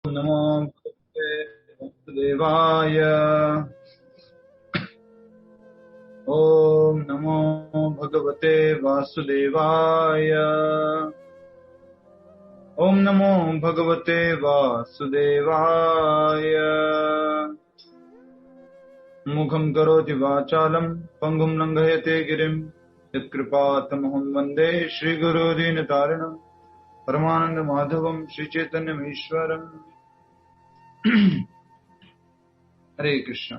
नमो भगवते वासुदेवाय। ओम नमो भगवते वासुदेवाय। ओम नमो भगवते वासुदेवाय। मुखं करोति वाचालं पंगुं लंघयते गिरिं यत्कृपातमहं वन्दे श्रीगुरुदीनतारिणं परमानंद माधवं श्रीचैतन्यमीश्वरम्। हरे कृष्ण।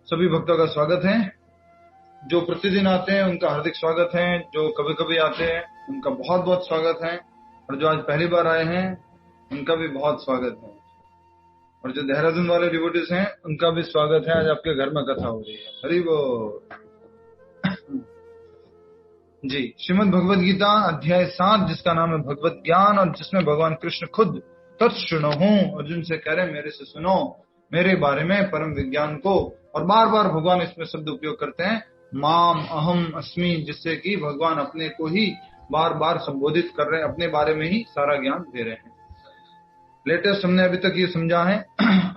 सभी भक्तों का स्वागत है। जो प्रतिदिन आते हैं उनका हार्दिक स्वागत है, जो कभी कभी आते हैं उनका बहुत बहुत स्वागत है, और जो आज पहली बार आए हैं उनका भी बहुत स्वागत है, और जो देहरादून वाले डिवोटीज हैं उनका भी स्वागत है। आज आपके घर में कथा हो रही है। हरि बोल जी। श्रीमद् भगवद गीता अध्याय 7, जिसका नाम है भगवत ज्ञान, और जिसमें भगवान कृष्ण खुद तत्शृणुहु अर्जुन से कह रहे मेरे से सुनो, मेरे बारे में परम विज्ञान को। और बार बार भगवान इसमें शब्द उपयोग करते हैं, माम अहम अस्मि, जिससे कि भगवान अपने को ही बार बार संबोधित कर रहे हैं, अपने बारे में ही सारा ज्ञान दे रहे हैं। लेटेस्ट हमने अभी तक ये समझा है।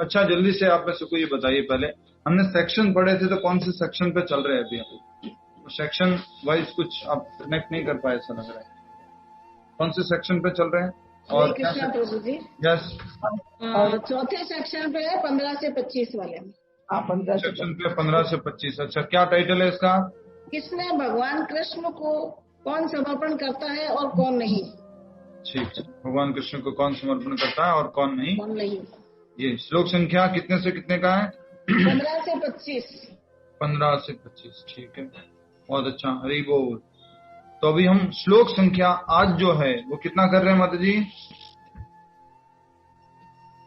अच्छा, जल्दी से आप में से कोई ये बताइए, पहले हमने सेक्शन पढ़े थे, तो कौन से सेक्शन पे चल रहे हैं अभी? सेक्शन वाइज कुछ आप कनेक्ट नहीं कर पाए ऐसा लग रहा है। कौन से सेक्शन पे चल रहे हैं? और कृष्णा प्रभु जी, यस, चौथे सेक्शन पे है 15 से 25 वाले में। 15 सेक्शन पे 15 से 25। अच्छा, क्या टाइटल है इसका? किसने भगवान कृष्ण को कौन समर्पण करता है और कौन नहीं? ठीक, भगवान कृष्ण को कौन समर्पण करता है और कौन नहीं? कौन नहीं। ये श्लोक संख्या कितने से कितने का है? 15 से 25। 15 से 25, ठीक है, बहुत अच्छा। हरि बोल। तो अभी हम श्लोक संख्या आज जो है वो कितना कर रहे हैं माता जी?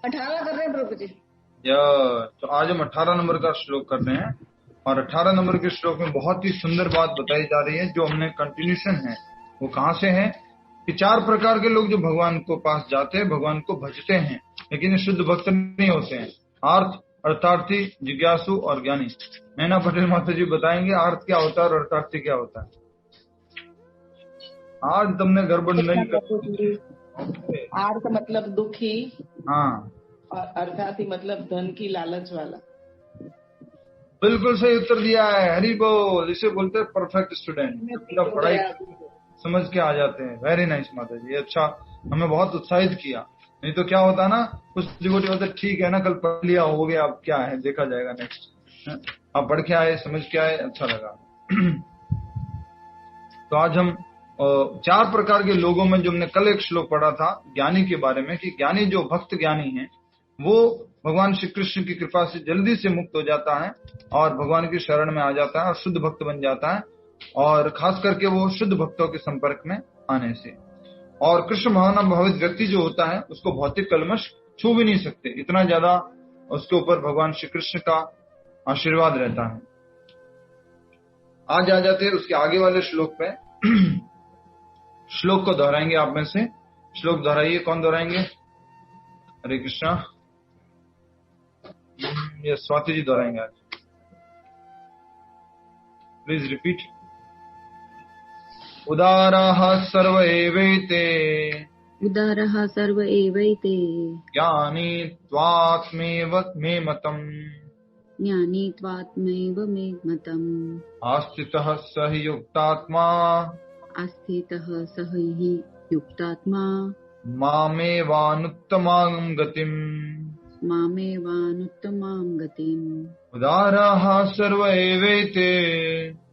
18 कर रहे हैं प्रभु जी। तो आज हम 18 नंबर का श्लोक कर रहे हैं, और 18 नंबर के श्लोक में बहुत ही सुंदर बात बताई जा रही है, जो हमने कंटिन्यूशन है वो कहाँ से है कि 4 प्रकार के लोग जो भगवान को पास जाते हैं, भगवान को भजते हैं, लेकिन शुद्ध भक्त नहीं होते हैं। आर्थ, अर्थार्थी, जिज्ञासु और ज्ञानी। नैना पटेल माता जी बताएंगे अर्थ क्या होता है और अर्थार्थी क्या होता है। आज तुमने गड़बड़ नहीं कर। अर्थ मतलब दुखी, हाँ, और अर्थार्थी मतलब धन की लालच वाला। बिल्कुल सही उत्तर दिया है। हरि बोल। इसे बोलते हैं परफेक्ट स्टूडेंट, पूरा पढ़ाई समझ के आ जाते हैं। वेरी नाइस माता जी, अच्छा, हमें बहुत उत्साहित किया। नहीं तो क्या होता ना, कुछ डिवोटी होते ठीक है ना, कल पढ़ लिया हो गया, अब क्या है देखा जाएगा नेक्स्ट। आप पढ़ के आए, समझ के आए, अच्छा लगा। तो आज हम 4 प्रकार के लोगों में, जो हमने कल एक श्लोक पढ़ा था ज्ञानी के बारे में, कि ज्ञानी जो भक्त ज्ञानी है वो भगवान श्री कृष्ण की कृपा से जल्दी से मुक्त हो जाता है और भगवान की शरण में आ जाता है और शुद्ध भक्त बन जाता है, और खास करके वो शुद्ध भक्तों के संपर्क में आने से। और कृष्ण भावित व्यक्ति जो होता है उसको भौतिक कलमश छू भी नहीं सकते, इतना ज्यादा उसके ऊपर भगवान श्री कृष्ण का आशीर्वाद रहता है। आज आ जाते हैं उसके आगे वाले श्लोक पे। श्लोक को दोहराएंगे आप में से। श्लोक दोहराइए। कौन दोहराएंगे? हरे कृष्णा। ये स्वाति जी दोहराएंगे आज। Please repeat. उदारः सर्व एवैते, उदारः सर्व एवैते, ज्ञानी त्वात्मैव मे मतम्, ज्ञानी त्वात्मैव मे मतम्, आस्थितः स हि युक्तात्मा, आस्थितः स हि युक्तात्मा, मामेवानुत्तमां गतिम्, मामेवानुत्तमां गतिम्। उदारः सर्व एवैते,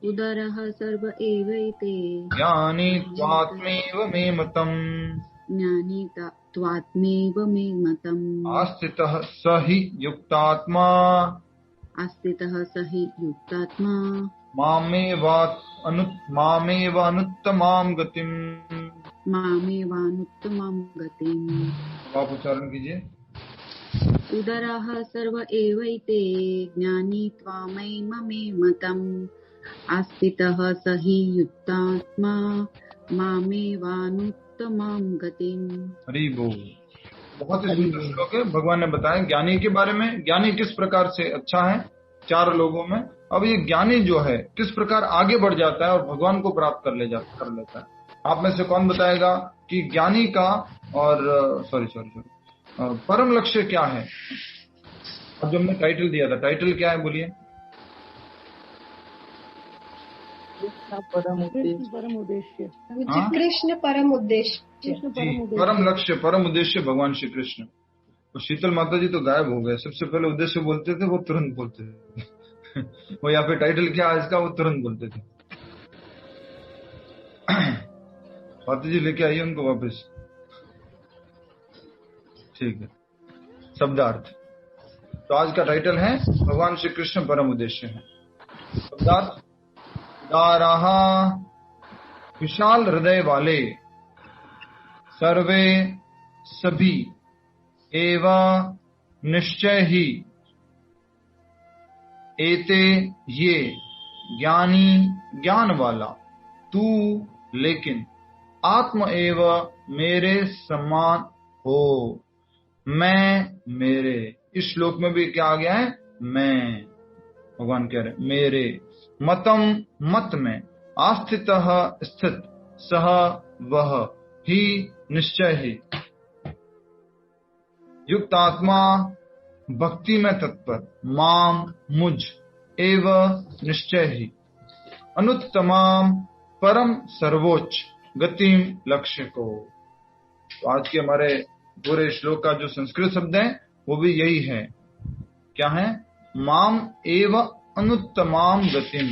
उदारः सर्व एवैते, ज्ञानी त्वात्मैव मे मतम्, ज्ञानी त्वात्मैव मे मतम्, आस्थितः स हि युक्तात्मा, आस्थितः स हि युक्तात्मा, मामेवानुत्तमां गतिम्। मामेवानुत्तमां गतिम्। आप उच्चारण कीजिए। उदारः सर्व एवैते, ज्ञानी त्वामैव मे मतम्, आस्थितः स हि युक्तात्मा, मामेवानुत्तमां गतिम्। हरि बोल। बहुत ही सुंदर श्लोक है। भगवान ने बताया ज्ञानी के बारे में, ज्ञानी किस प्रकार से अच्छा है 4 लोगों में। अब ये ज्ञानी जो है किस प्रकार आगे बढ़ जाता है और भगवान को प्राप्त कर लेता है। आप में से कौन बताएगा कि ज्ञानी का, और सॉरी परम लक्ष्य क्या है? अब जो हमने टाइटल दिया था, टाइटल क्या है बोलिए? परम उद्देश्य। परम उद्देश्य। हाँ? कृष्ण परम उद्देश्य। जी, परम लक्ष्य, परम उद्देश्य भगवान श्री कृष्ण। तो शीतल माता जी तो गायब हो गए। सबसे पहले उद्देश्य बोलते थे, वो तुरंत बोलते थे। वो यहाँ पे टाइटल क्या है इसका, वो तुरंत बोलते थे। माता जी लेके आइए उनको वापस। ठीक है। शब्दार्थ। तो आज का टाइटल है भगवान श्री कृष्ण परम उद्देश्य है। शब्दार्थ। दाराहा विशाल हृदय वाले सर्वे सभी एवं निश्चय ही एते ये ज्ञानी ज्ञान वाला तू लेकिन आत्म एव मेरे समान हो। मैं मेरे, इस श्लोक में भी क्या आ गया है? मैं। भगवान कह रहे मेरे मतम मत में आस्थितः स्थित सह वह ही निश्चय ही युक्त आत्मा भक्ति में तत्पर माम मुझ एव निश्चय ही अनुत्तमाम परम सर्वोच्च गतिम लक्ष्य को। तो आज के हमारे पूरे श्लोक का जो संस्कृत शब्द है वो भी यही है। क्या है? माम एव अनुत्तमाम गतिम।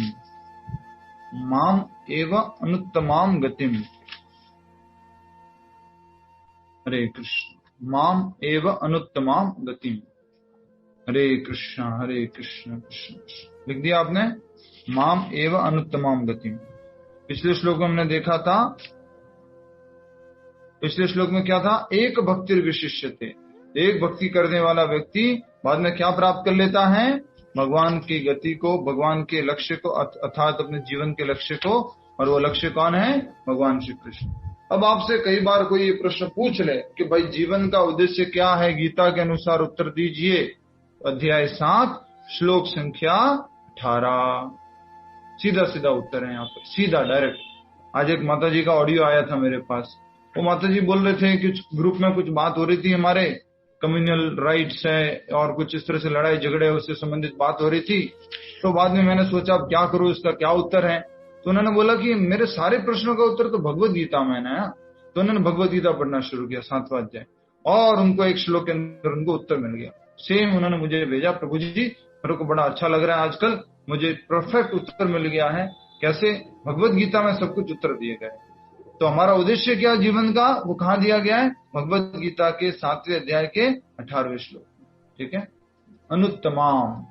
माम एव अनुत्तमाम गतिम। हरे कृष्ण। माम एव अनुत्तमाम गतिम। हरे कृष्ण कृष्ण कृष्ण। लिख दिया आपने? माम एव अनुत्तमाम गतिम। पिछले श्लोक में हमने देखा था, पिछले श्लोक में क्या था? एक भक्ति विशिष्यते। एक भक्ति करने वाला व्यक्ति बाद में क्या प्राप्त कर लेता है? भगवान की गति को, भगवान के लक्ष्य को, अर्थात अपने जीवन के लक्ष्य को। और वो लक्ष्य कौन है? भगवान श्री कृष्ण। अब आपसे कई बार कोई ये प्रश्न पूछ ले कि भाई जीवन का उद्देश्य क्या है, गीता के अनुसार उत्तर दीजिए। अध्याय 7 श्लोक संख्या 18। सीधा सीधा उत्तर है यहाँ पर, सीधा डायरेक्ट। आज एक माता जी का ऑडियो आया था मेरे पास। वो माता जी बोल रहे थे कि ग्रुप में कुछ बात हो रही थी, हमारे कम्युनल राइट्स है और कुछ इस तरह से लड़ाई झगड़े उससे संबंधित बात हो रही थी। तो बाद में मैंने सोचा अब क्या करूं, इसका क्या उत्तर है। तो उन्होंने बोला कि मेरे सारे प्रश्नों का उत्तर तो भगवत गीता में है। तो उन्होंने भगवत गीता पढ़ना शुरू किया 7वां अध्याय, और उनको एक श्लोक के अंदर उनको उत्तर मिल गया। सेम उन्होंने मुझे भेजा, प्रभु जी मेरे को बड़ा अच्छा लग रहा है, आजकल मुझे परफेक्ट उत्तर मिल गया है। कैसे? भगवत गीता में सब कुछ उत्तर दिए गए। तो हमारा उद्देश्य क्या जीवन का, वो कहाँ दिया गया है? भगवत गीता के 7वें अध्याय के 18वें श्लोक। ठीक है। अनुत्तमाम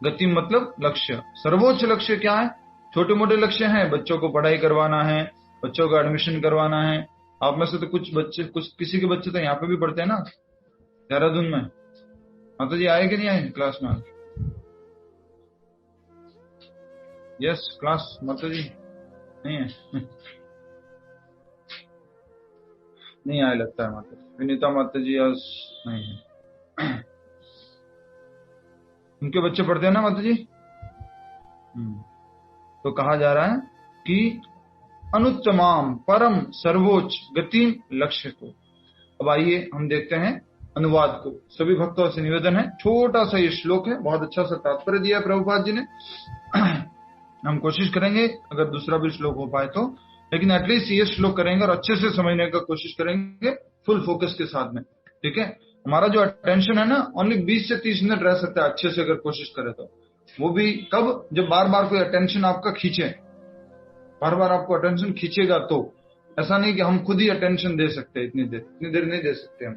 गति मतलब लक्ष्य। सर्वोच्च लक्ष्य क्या है? छोटे मोटे लक्ष्य हैं, बच्चों को पढ़ाई करवाना है, बच्चों का एडमिशन करवाना है। आप में से तो कुछ बच्चे, कुछ किसी के बच्चे तो यहाँ पे भी पढ़ते हैं ना, देहरादून में। माता जी आए कि नहीं आए क्लास में? यस क्लास माता जी नहीं है। नहीं आए लगता है माता जी। विनीता माता जी आज नहीं है। उनके बच्चे पढ़ते हैं ना माता जी। तो कहा जा रहा है कि अनुत्तमाम परम सर्वोच्च गति लक्ष्य को। अब आइए हम देखते हैं अनुवाद को। सभी भक्तों से निवेदन है, छोटा सा ये श्लोक है, बहुत अच्छा सा तात्पर्य दिया है प्रभुपाद जी ने। हम कोशिश करेंगे अगर दूसरा भी श्लोक हो पाए तो, लेकिन एटलीस्ट ये श्लोक करेंगे और अच्छे से समझने का कोशिश करेंगे फुल फोकस के साथ में। ठीक है। हमारा जो अटेंशन है ना, ओनली 20 से 30 मिनट रह सकता है अच्छे से अगर कोशिश करें तो। वो भी कब? जब बार बार कोई अटेंशन आपका खींचे, बार बार आपको अटेंशन खींचेगा तो। ऐसा नहीं कि हम खुद ही अटेंशन दे सकते हैं, इतनी देर नहीं दे सकते हम।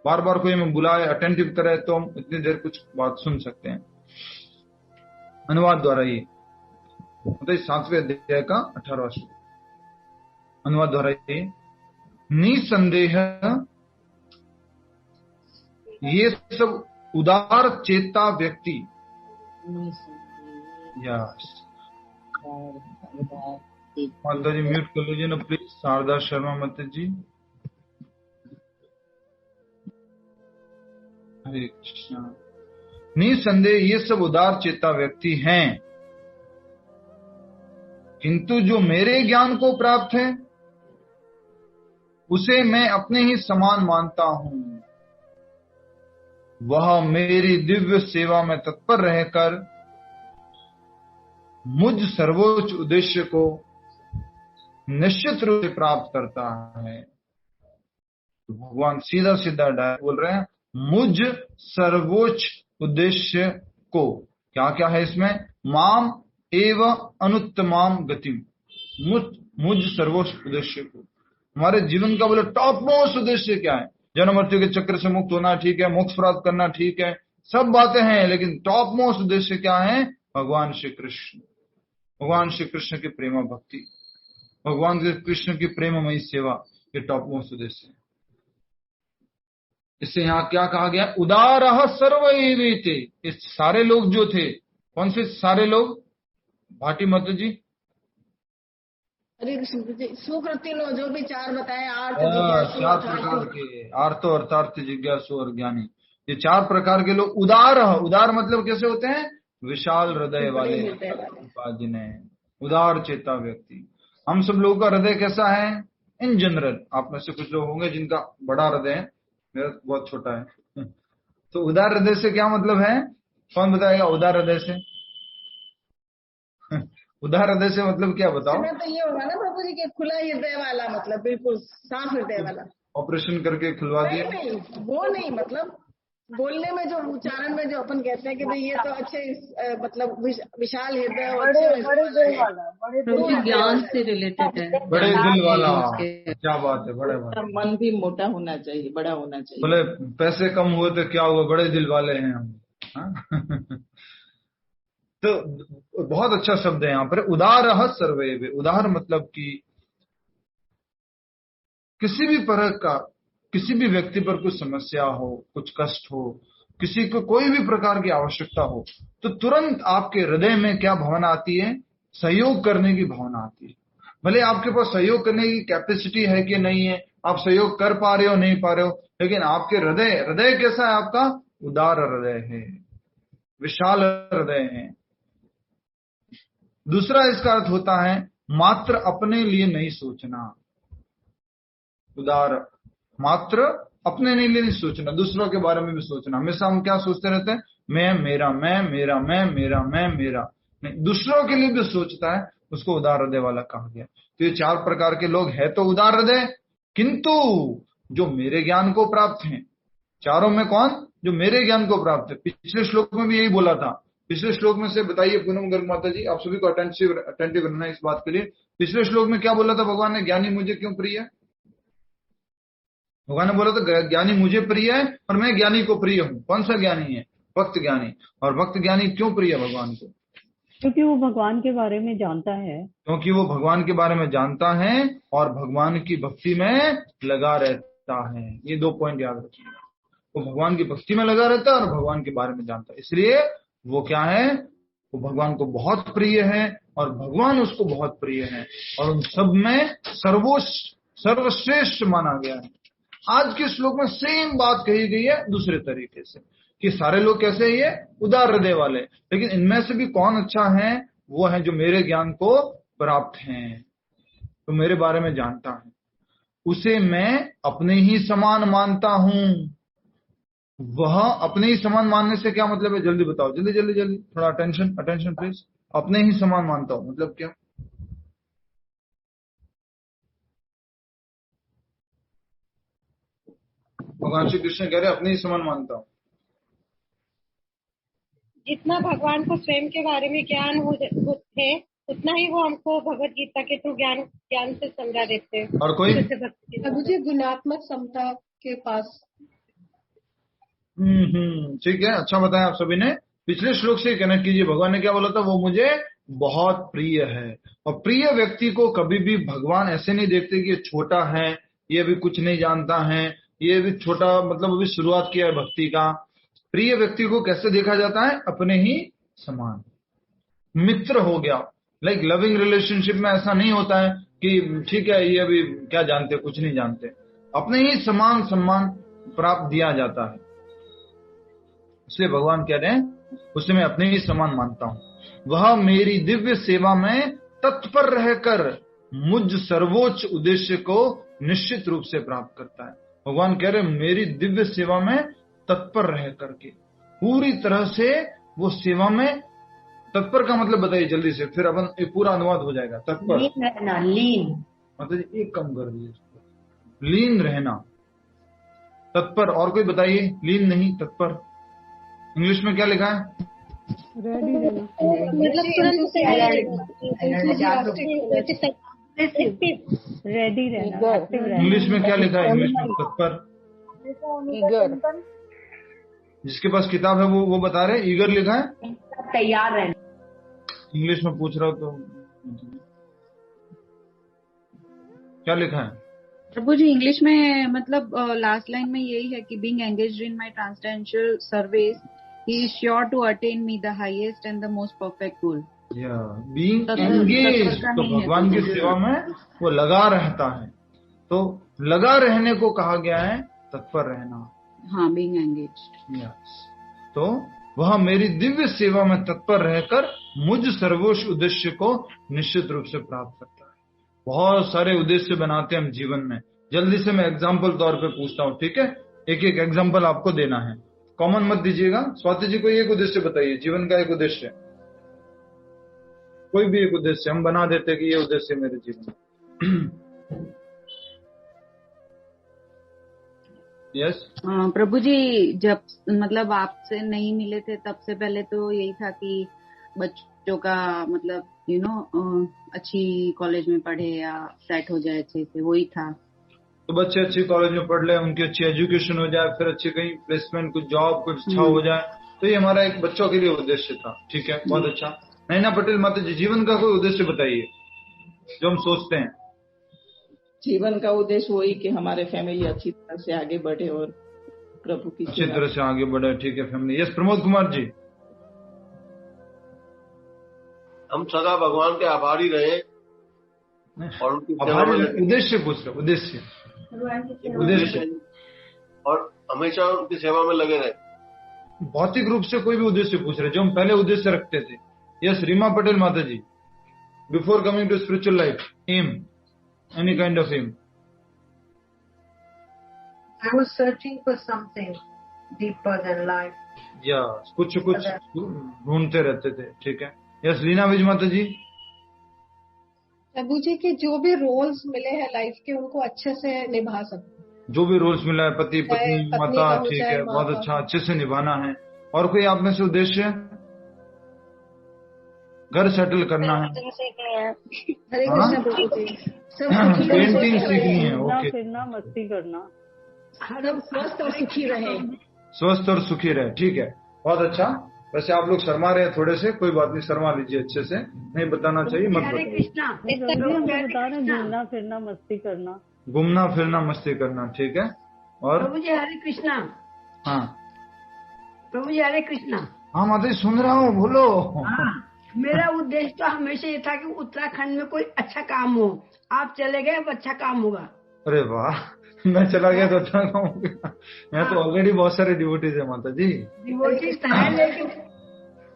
बार बार कोई हमें बुलाए, अटेंटिव करे तो हम इतनी देर कुछ बात सुन सकते हैं। अनुवाद द्वारा ये मतलब 7वें अध्याय का 18वां श्लोक। अनुवाद द्वारा ये निसंदेह ये सब उदार चेता व्यक्ति। यस माता जी म्यूट कर लीजिए ना प्लीज। शारदा शर्मा माता जी। हरे कृष्णा। निसंदेह ये सब उदार चेता व्यक्ति हैं, किंतु जो मेरे ज्ञान को प्राप्त है उसे मैं अपने ही समान मानता हूं। वह मेरी दिव्य सेवा में तत्पर रहकर मुझ सर्वोच्च उद्देश्य को निश्चित रूप से प्राप्त करता है। तो भगवान सीधा सीधा डायरेक्ट बोल रहे हैं, मुझ सर्वोच्च उद्देश्य को। क्या क्या है इसमें? माम एव अनुत्तमाम गतिम, मुझ सर्वोच्च उद्देश्य को। हमारे जीवन का बोले टॉप मोस्ट उद्देश्य क्या है? जन्म मृत्यु के चक्र से मुक्त होना ठीक है, मोक्ष प्राप्त करना ठीक है, सब बातें हैं, लेकिन टॉप मोस्ट उद्देश्य क्या है? भगवान श्री कृष्ण, भगवान श्री कृष्ण की प्रेम भक्ति, भगवान श्री कृष्ण की प्रेममयी सेवा, ये टॉप मोस्ट उद्देश्य है। इससे यहाँ क्या कहा गया? उदारः सर्वैवेते। इस सारे लोग जो थे, कौन से सारे लोग? भाटी माता जी, हरे कृष्ण जी, सुकृति लो, जो भी चार बताए, आर्थ, चार प्रकार के, आर्तो अर्थार्थ जिज्ञासु और ज्ञानी, ये चार प्रकार के लोग। उदार, उदार मतलब कैसे होते हैं? विशाल हृदय वाले, जिन्हें उदार चेता व्यक्ति। हम सब लोगों का हृदय कैसा है? इन जनरल, आप में से कुछ लोग होंगे जिनका बड़ा हृदय है, मेरा बहुत छोटा है। तो उदार हृदय से क्या मतलब है? कौन बताएगा उदार हृदय से? उदार हृदय से मतलब क्या बताओ? तो ये होगा ना प्रभु जी के खुला हृदय वाला, मतलब बिल्कुल साफ हृदय वाला। ऑपरेशन करके खुलवा दिया? नहीं, वो नहीं, मतलब बोलने में जो उच्चारण में जो अपन कहते हैं कि भाई ये तो अच्छे, मतलब विशाल हृदय और बड़े दिल वाला, प्रभु ज्ञान से रिलेटेड है, बड़े दिल वाला। क्या बात है, बड़े वाला। मन भी मोटा होना चाहिए, बड़ा होना चाहिए। बोले पैसे कम हुए तो क्या हुआ, बड़े दिल वाले हैं हम। तो बहुत अच्छा शब्द है यहाँ पर, उदारः सर्वैवे। उदार मतलब कि किसी भी तरह का, किसी भी व्यक्ति पर कुछ समस्या हो, कुछ कष्ट हो, किसी को कोई भी प्रकार की आवश्यकता हो, तो तुरंत आपके हृदय में क्या भावना आती है? सहयोग करने की भावना आती है। भले आपके पास सहयोग करने की कैपेसिटी है कि नहीं है, आप सहयोग कर पा रहे हो नहीं पा रहे हो, लेकिन आपके हृदय कैसा है? आपका उदार हृदय है, विशाल हृदय है। दूसरा इसका अर्थ होता है मात्र अपने लिए नहीं सोचना। उदार मात्र अपने लिए नहीं सोचना, दूसरों के बारे में भी सोचना। हमेशा हम क्या सोचते रहते हैं? मैं, मेरा, मैं, मेरा, मैं, मेरा। नहीं, दूसरों के लिए भी सोचता है, उसको उदार हृदय वाला कहा गया। तो ये चार प्रकार के लोग है तो उदार हृदय, किंतु जो मेरे ज्ञान को प्राप्त हैं, चारों में कौन? जो मेरे ज्ञान को प्राप्त है। पिछले श्लोक में भी यही बोला था। पिछले श्लोक में से बताइए पूनम गर्ग माता जी, आप सभी को अटेंटिव रहना इस बात के लिए। पिछले श्लोक में क्या बोला था भगवान ने? ज्ञानी मुझे क्यों प्रिय है? भगवान ने बोला था ज्ञानी मुझे प्रिय है और मैं ज्ञानी को प्रिय हूं। कौन सा ज्ञानी है? भक्त ज्ञानी। और भक्त ज्ञानी क्यों प्रिय है भगवान को? क्योंकि वो भगवान के बारे में जानता है। क्योंकि वो भगवान के बारे में जानता है और भगवान की भक्ति में लगा रहता है। ये दो पॉइंट याद रखिएगा। वो भगवान की भक्ति में लगा रहता है और भगवान के बारे में जानता है, इसलिए वो क्या है? वो भगवान को बहुत प्रिय है और भगवान उसको बहुत प्रिय है और उन सब में सर्वश्रेष्ठ माना गया है। आज के श्लोक में सेम बात कही गई है दूसरे तरीके से कि सारे लोग कैसे हैं? ये उदार हृदय वाले। लेकिन इनमें से भी कौन अच्छा है? वो है जो मेरे ज्ञान को प्राप्त हैं, तो मेरे बारे में जानता है, उसे मैं अपने ही समान मानता हूं। वह अपने ही समान मानने से क्या मतलब है? जल्दी बताओ, जल्दी जल्दी जल्दी, थोड़ा अटेंशन प्लीज। अपने ही समान मानता हूं मतलब क्या? भगवान श्री कृष्ण कह रहे अपने ही समान मानता हूं। जितना भगवान को स्वयं के बारे में ज्ञान है, उतना ही वो हमको भगवत गीता के थ्रू ज्ञान से समझा देते हैं। और कोई? मुझे गुणात्मक समता के पास। ठीक है, अच्छा बताया आप सभी ने। पिछले श्लोक से कनेक्ट कीजिए। भगवान ने क्या बोला था? वो मुझे बहुत प्रिय है। और प्रिय व्यक्ति को कभी भी भगवान ऐसे नहीं देखते कि ये छोटा है, ये भी कुछ नहीं जानता है, ये भी छोटा, मतलब अभी शुरुआत किया है भक्ति का। प्रिय व्यक्ति को कैसे देखा जाता है? अपने ही समान मित्र हो गया। लाइक लविंग रिलेशनशिप में ऐसा नहीं होता है कि ठीक है ये अभी क्या जानते, कुछ नहीं जानते। अपने ही समान सम्मान प्राप्त दिया जाता है। इसलिए भगवान कह रहे हैं उसे मैं अपने ही समान मानता हूं। वह मेरी दिव्य सेवा में तत्पर रहकर मुझ सर्वोच्च उद्देश्य को निश्चित रूप से प्राप्त करता है। भगवान कह रहे मेरी दिव्य सेवा में तत्पर रह करके, पूरी तरह से वो सेवा में। तत्पर का मतलब बताइए जल्दी से, फिर अपन एक पूरा अनुवाद हो जाएगा। तत्पर लीन रहना, लीन मतलब एक कम कर दीजिए, लीन रहना, तत्पर। और कोई बताइए, लीन नहीं, तत्पर। इंग्लिश में क्या लिखा है? रेडी रहना, मतलब तुरंत रेडी रहना, एक्टिव रहना। इंग्लिश में क्या लिखा है? इंग्लिश में तत्पर। जिसके पास किताब है वो बता रहे, ईगर लिखा है। तैयार रहना। इंग्लिश में पूछ रहा हूं तो क्या लिखा है? प्रभु जी इंग्लिश में मतलब लास्ट लाइन में यही है कि being engaged in my transcendental service he is sure to attain me the highest and the most perfect goal. Being engage, तो भगवान की सेवा में वो लगा रहता है, तो लगा रहने को कहा गया है तत्पर रहना। हाँ, बीइंग एंगेज्ड। यस, तो वह मेरी दिव्य सेवा में तत्पर रहकर मुझ सर्वोच्च उद्देश्य को निश्चित रूप से प्राप्त करता है। बहुत सारे उद्देश्य बनाते हैं हम जीवन में। जल्दी से मैं एग्जाम्पल तौर पे पूछता हूँ, ठीक है? एक एक एग्जाम्पल आपको देना है, कॉमन मत दीजिएगा। स्वाति जी कोई एक उद्देश्य बताइए, जीवन का एक उद्देश्य, कोई भी एक उद्देश्य हम बना देते कि ये उद्देश्य मेरे जीवन में। यस प्रभु जी, जब मतलब आपसे नहीं मिले थे तब से पहले तो यही था कि बच्चों का मतलब अच्छी कॉलेज में पढ़े या सेट हो जाए अच्छे से, वही था। तो बच्चे अच्छी कॉलेज में पढ़ ले, उनकी अच्छी एजुकेशन हो जाए, फिर अच्छी कहीं प्लेसमेंट, कुछ जॉब, कुछ अच्छा हो जाए, तो ये हमारा एक बच्चों के लिए उद्देश्य था। ठीक है, बहुत अच्छा। नैना पटेल माता जी, जीवन का कोई उद्देश्य बताइए जो हम सोचते हैं। जीवन का उद्देश्य वही कि हमारे फैमिली अच्छी तरह से आगे बढ़े और प्रभु की अच्छी तरह से आगे बढ़े। ठीक है, फैमिली। यस, प्रमोद कुमार जी। हम सदा भगवान के आभारी रहे और उनकी सेवा में उद्देश्य पूछ रहे, उद्देश्य और हमेशा उनकी सेवा में लगे रहे। भौतिक रूप से कोई भी उद्देश्य पूछ रहे जो हम पहले उद्देश्य रखते थे। Yes, Reema Patel Mata ji, before coming to spiritual life, um, any kind of aim? I was searching for something deeper than life. कुछ ढूंढते रहते थे। ठीक है। यस, लीना विज माता जी। प्रभु जी के जो भी रोल्स मिले हैं लाइफ के, उनको अच्छे से निभा सकते। जो भी रोल्स मिला है, पति पत्नी माता, ठीक है, बहुत अच्छा, अच्छे से निभाना है। और कोई आप में से उद्देश्य? घर सेटल करना है। हरे कृष्ण प्रभु जी। पेंटिंग सीखनी है। ओके, फिरना, मस्ती करना, सब स्वस्थ और सुखी रहे। स्वस्थ और सुखी रहे। ठीक है, बहुत अच्छा। वैसे आप लोग शर्मा रहे हैं थोड़े से, कोई बात नहीं, शर्मा लीजिए, अच्छे से नहीं बताना चाहिए, मत बताइए। बता रहे घूमना फिरना मस्ती करना, घूमना फिरना मस्ती करना। ठीक है। और प्रभु जी हरे कृष्णा। हाँ प्रभु जी हरे कृष्णा। हाँ माता जी, सुन रहा हूँ, बोलो। मेरा उद्देश्य तो हमेशा ये था कि उत्तराखंड में कोई अच्छा काम हो। आप चले गए, अब अच्छा काम होगा। अरे वाह, मैं चला गया तो अच्छा काम होगा। यहाँ तो ऑलरेडी बहुत सारे डिवोटीज है माता जी। डिवोटीज है, लेकिन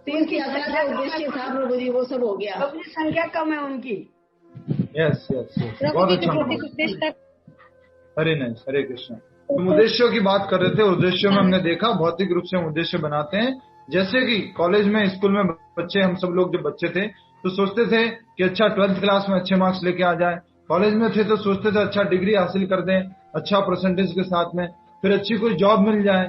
तीन की यात्रा का उद्देश्य था प्रभु जी, वो सब हो गया। प्रभु जी संख्या कम है उनकी। यस यस यस, बहुत अच्छा। हरे नाइस, हरे कृष्ण। हम उद्देश्यों की बात कर रहे थे। उद्देश्यों में हमने देखा भौतिक रूप से हम उद्देश्य बनाते हैं। जैसे कि कॉलेज में, स्कूल में बच्चे, हम सब लोग जब बच्चे थे तो सोचते थे कि अच्छा 12th क्लास में अच्छे मार्क्स लेके आ जाए। कॉलेज में थे तो सोचते थे अच्छा डिग्री हासिल कर दें, अच्छा परसेंटेज के साथ में, फिर अच्छी कोई जॉब मिल जाए,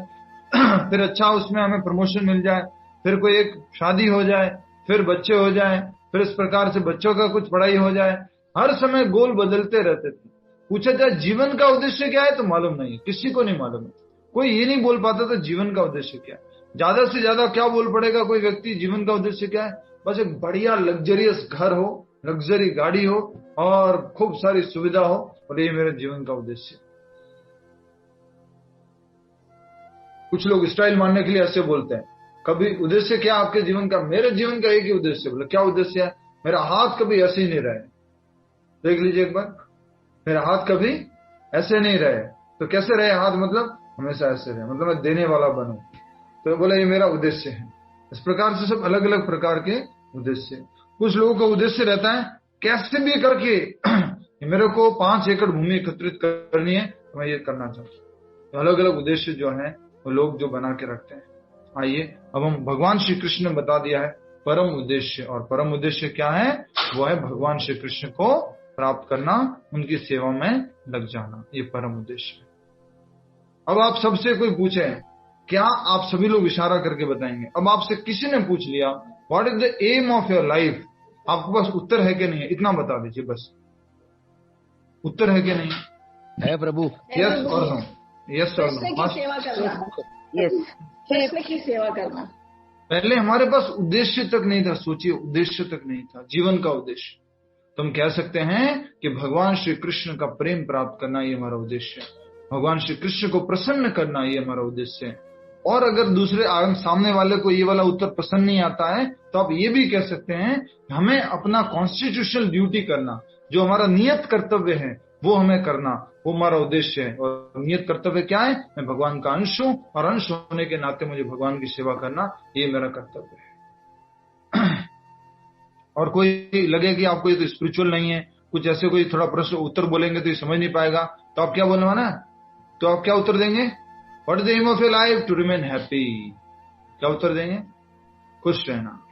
फिर अच्छा उसमें हमें प्रमोशन मिल जाए, फिर कोई एक शादी हो जाए, फिर बच्चे हो जाए, फिर इस प्रकार से बच्चों का कुछ पढ़ाई हो जाए। हर समय गोल बदलते रहते थे। पूछा जाए जीवन का उद्देश्य क्या है तो मालूम नहीं, किसी को नहीं मालूम है। कोई ये नहीं बोल पाता था जीवन का उद्देश्य क्या है। ज्यादा से ज्यादा क्या बोल पड़ेगा कोई व्यक्ति, जीवन का उद्देश्य क्या है? बस एक बढ़िया लग्जरियस घर हो, लग्जरी गाड़ी हो और खूब सारी सुविधा हो, और ये मेरे जीवन का उद्देश्य। कुछ लोग स्टाइल मारने के लिए ऐसे बोलते हैं। कभी उद्देश्य क्या आपके जीवन का? मेरे जीवन का एक ही उद्देश्य। बोले क्या उद्देश्य है? मेरा हाथ कभी ऐसे ही नहीं रहे। देख लीजिए एक बार, मेरा हाथ कभी ऐसे नहीं रहे। तो कैसे रहे हाथ? मतलब हमेशा ऐसे रहे, मतलब मैं देने वाला बनूं। तो बोला ये मेरा उद्देश्य है। इस प्रकार से सब अलग अलग प्रकार के उद्देश्य। कुछ लोगों का उद्देश्य रहता है कैसे भी करके मेरे को 5 एकड़ भूमि एकत्रित करनी है, तो मैं ये करना चाहता हूँ। तो अलग अलग उद्देश्य जो है वो लोग जो बना के रखते हैं। आइए अब हम भगवान श्री कृष्ण ने बता दिया है परम उद्देश्य, और परम उद्देश्य क्या है? वो है भगवान श्री कृष्ण को प्राप्त करना, उनकी सेवा में लग जाना, ये परम उद्देश्य है। अब आप सबसे कोई पूछे, क्या आप सभी लोग इशारा करके बताएंगे? अब आपसे किसी ने पूछ लिया what is the aim of your life, आपके पास उत्तर है कि नहीं है? इतना बता दीजिए बस, उत्तर है कि नहीं है प्रभु? यस और नो, यस और कृष्ण नो। की सेवा करना, यस, कृष्ण की सेवा करना। पहले हमारे पास उद्देश्य तक नहीं था, सोचिए उद्देश्य तक नहीं था, जीवन का उद्देश्य। तो हम कह सकते हैं कि भगवान श्री कृष्ण का प्रेम प्राप्त करना ये हमारा उद्देश्य है, भगवान श्री कृष्ण को प्रसन्न करना ये हमारा उद्देश्य है। और अगर दूसरे सामने वाले को ये वाला उत्तर पसंद नहीं आता है तो आप ये भी कह सकते हैं हमें अपना कॉन्स्टिट्यूशनल ड्यूटी करना, जो हमारा नियत कर्तव्य है वो हमें करना, वो हमारा उद्देश्य है। और नियत कर्तव्य क्या है? मैं भगवान का अंश हूं और अंश होने के नाते मुझे भगवान की सेवा करना ये मेरा कर्तव्य है। और कोई लगे कि आपको ये तो स्पिरिचुअल नहीं है, कुछ ऐसे कोई थोड़ा प्रश्न उत्तर बोलेंगे तो ये समझ नहीं पाएगा, तो आप क्या बोलने वाला? तो आप क्या उत्तर देंगे? What is the aim of your life? To remain happy. क्या उत्तर देंगे? खुश रहना।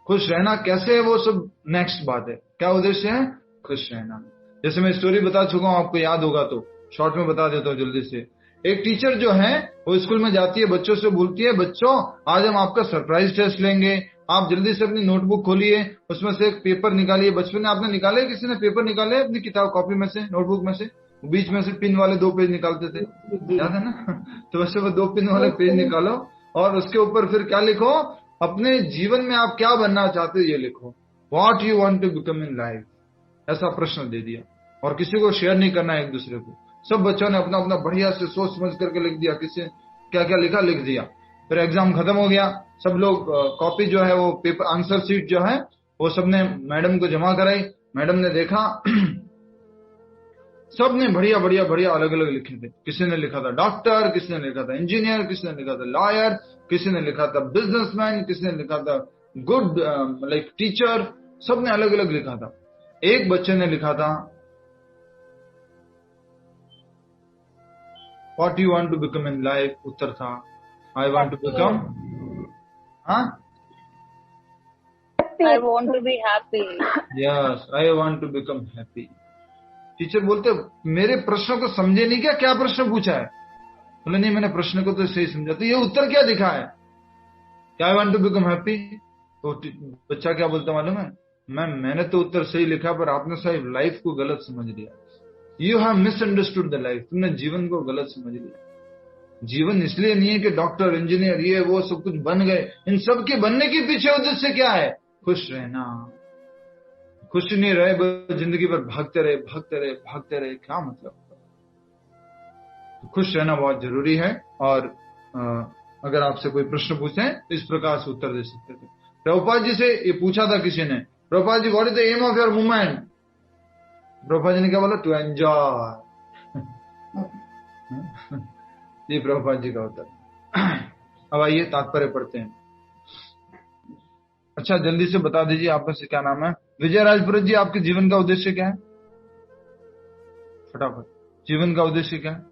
खुश रहना कैसे है वो सब नेक्स्ट बात है, क्या उद्देश्य है? खुश रहना। जैसे मैं स्टोरी बता चुका हूं, आपको याद होगा तो शॉर्ट में बता देता हूं जल्दी से। एक टीचर जो है वो स्कूल में जाती है, बच्चों से बोलती है बच्चों आज हम आपका सरप्राइज टेस्ट लेंगे, आप जल्दी से अपनी नोटबुक खोलिए, उसमें से एक पेपर निकालिए। बचपन में आपने निकाले, किसी ने पेपर निकाले अपनी किताब कॉपी में से, नोटबुक में से, बीच में से पिन वाले 2 पेज निकालते थे, याद है ना? तो वैसे वो 2 पिन वाले पेज निकालो और उसके ऊपर फिर क्या लिखो? अपने जीवन में आप क्या बनना चाहते हो ये लिखो, what you want to become in life, ऐसा प्रश्न दे दिया। और किसी को शेयर नहीं करना है एक दूसरे को। सब बच्चों ने अपना अपना बढ़िया से सोच समझ करके लिख दिया, किसी क्या क्या लिखा लिख दिया। फिर एग्जाम खत्म हो गया, सब लोग कॉपी जो है वो पेपर आंसर शीट जो है वो सबने मैडम को जमा कराई। मैडम ने देखा सबने बढ़िया बढ़िया बढ़िया अलग अलग लिखे थे। किसी ने लिखा था डॉक्टर, किसी ने लिखा था इंजीनियर, किसी ने लिखा था लॉयर, किसी ने लिखा था बिजनेसमैन, किसी ने लिखा था गुड लाइक टीचर, सबने अलग अलग लिखा था। एक बच्चे ने लिखा था what you want to become in life, उत्तर था I want to become, I want to be happy. Yes I want to become happy. Teacher बोलते मेरे प्रश्न को समझे नहीं क्या, क्या प्रश्न पूछा है? बोले नहीं मैंने प्रश्न को तो सही समझा। तो ये उत्तर क्या दिखा है? क्या I want to become happy. तो बच्चा क्या बोलता मालूम है? मैंने तो उत्तर सही लिखा पर आपने साहब लाइफ को गलत समझ लिया। You have misunderstood the life, तुमने जीवन को गलत समझ लिया। जीवन इसलिए नहीं है कि डॉक्टर इंजीनियर ये वो सब कुछ बन गए, इन सब के बनने के पीछे उद्देश्य क्या है? खुश रहना। खुश नहीं रहे जिंदगी भर भागते रहे भागते रहे भागते रहे, क्या मतलब? तो खुश रहना बहुत जरूरी है। और अगर आपसे कोई प्रश्न पूछे तो इस प्रकार से उत्तर दे सकते थे। प्रभुपाद जी से ये पूछा था किसी ने, Prabhupada ji what is the aim of your movement? Prabhupada ji ने क्या बोला? To enjoy. ये प्रभुपाद जी का उत्तर। अब आइए तात्पर्य पढ़ते हैं। अच्छा जल्दी से बता दीजिए आप में से क्या नाम है? विजय राजपुरोहित जी, आपके जीवन का उद्देश्य क्या है? फटाफट, जीवन का उद्देश्य क्या है?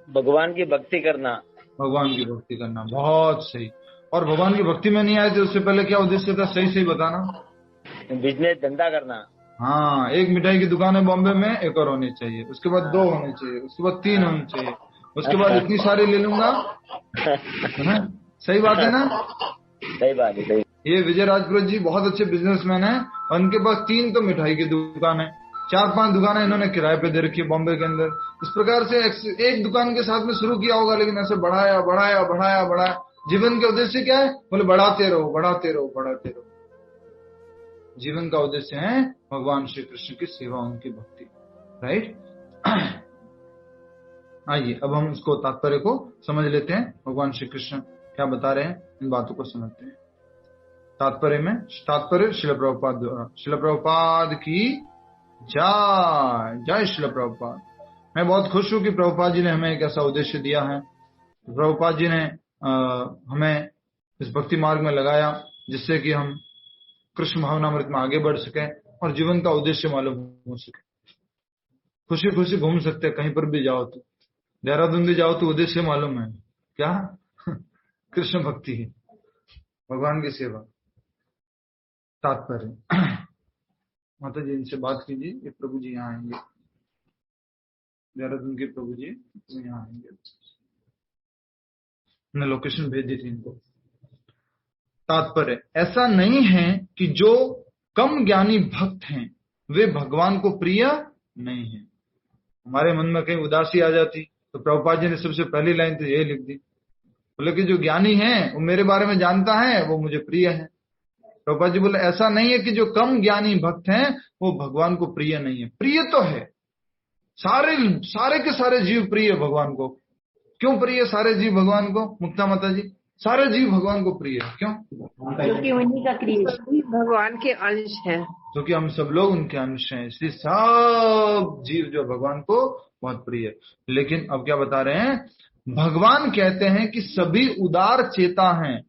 भगवान की भक्ति करना। भगवान की भक्ति करना, बहुत सही। और भगवान की भक्ति में नहीं आए थे उससे पहले क्या उद्देश्य था? सही सही बताना। बिजनेस धंधा करना। हाँ, एक मिठाई की दुकान है बॉम्बे में, एक और होनी चाहिए, उसके बाद 2 होने चाहिए, उसके बाद 3 होने चाहिए, उसके बाद इतनी सारी ले लूंगा। सही बात है ना? सही बात है, सही। ये विजय राजपुरोहित जी बहुत अच्छे बिजनेसमैन हैं और उनके पास 3 तो मिठाई की दुकान है, 4-5 दुकानें इन्होंने किराए पे दे रखी है बॉम्बे के अंदर। इस प्रकार से एक दुकान के साथ में शुरू किया होगा, लेकिन ऐसे बढ़ाया बढ़ाया बढ़ाया बढ़ाया। जीवन के उद्देश्य क्या है? बोले बढ़ाते रहो बढ़ाते रहो बढ़ाते रहो। जीवन का उद्देश्य है भगवान श्री कृष्ण की सेवा, उनकी भक्ति, राइट? आइए अब हम इसको तात्पर्य को समझ लेते हैं। भगवान श्री कृष्ण क्या बता रहे हैं, इन बातों को समझते हैं। तात्पर्य श्रील प्रभुपाद द्वारा। श्रील प्रभुपाद की जय। जय श्रील प्रभुपाद। मैं बहुत खुश हूं कि प्रभुपाद जी ने हमें एक ऐसा उद्देश्य दिया है। प्रभुपाद जी ने हमें इस भक्ति मार्ग में लगाया जिससे कि हम कृष्ण भावनामृत में आगे बढ़ सकें और जीवन का उद्देश्य मालूम हो सके। खुशी खुशी घूम सकते हैं, कहीं पर भी जाओ तो। देहरादून भी जाओ तो उद्देश्य मालूम है क्या? कृष्ण भक्ति है, भगवान की सेवा। तात्पर्य माता जी इनसे बात कीजिए, ये प्रभु जी यहाँ आएंगे, देहरादून के प्रभु जी यहाँ आएंगे। मैंने लोकेशन भेज दी थी इनको। तात्पर्य ऐसा नहीं है कि जो कम ज्ञानी भक्त हैं वे भगवान को प्रिय नहीं है। हमारे मन में कहीं उदासी आ जाती तो प्रभुपाद जी ने सबसे पहली लाइन तो यही लिख दी, बोले कि जो ज्ञानी है वो मेरे बारे में जानता है, वो मुझे प्रिय है। प्रभुपाद जी बोले ऐसा नहीं है कि जो कम ज्ञानी भक्त हैं वो भगवान को प्रिय नहीं है। प्रिय तो है, सारे के सारे जीव प्रिय भगवान को। क्यों प्रिय सारे जीव भगवान को? मुक्ता माता जी, सारे जीव भगवान को प्रिय है। क्यों? क्योंकि उन्हीं का क्रिएशन भगवान के अंश है, क्योंकि हम सब लोग उनके अंश हैं, इसलिए सब जीव जो भगवान को बहुत प्रिय है। लेकिन अब क्या बता रहे हैं? भगवान कहते हैं कि सभी उदार चेता हैं,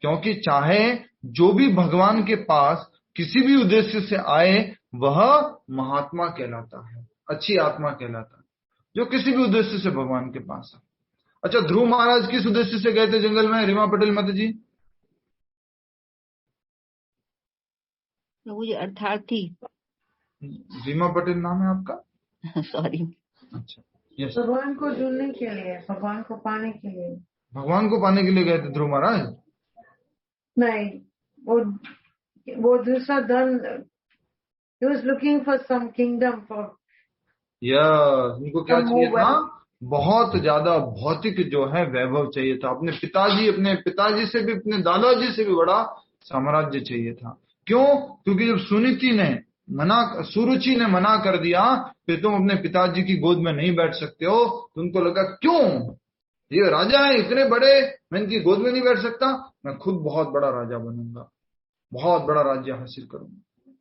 क्योंकि चाहे जो भी भगवान के पास किसी भी उद्देश्य से आए वह महात्मा कहलाता है, अच्छी आत्मा कहलाता है, जो किसी भी उद्देश्य से भगवान के पास है। अच्छा, ध्रुव महाराज किस उद्देश्य से गए थे जंगल में? रीमा पटेल माता जी। प्रभु जी अर्थार्थी। रीमा पटेल नाम है आपका? सॉरी। अच्छा, यस। भगवान को ढूंढने के लिए, भगवान को पाने के लिए। भगवान को पाने के लिए गए थे ध्रुव महाराज? नहीं, वो दूसरा धन, he was looking for some kingdom for। उनको क्या चाहिए था? बहुत ज्यादा भौतिक जो है वैभव चाहिए था। अपने पिताजी से भी, अपने दादाजी से भी बड़ा साम्राज्य चाहिए था। क्यों? क्योंकि जब सुरुचि ने मना कर दिया फिर तुम अपने पिताजी की गोद में नहीं बैठ सकते हो, तो उनको लगा क्यों, ये राजा है इतने बड़े, मैं इनकी गोद में नहीं बैठ सकता, मैं खुद बहुत बड़ा राजा बनूंगा, बहुत बड़ा राज्य हासिल करूंगा।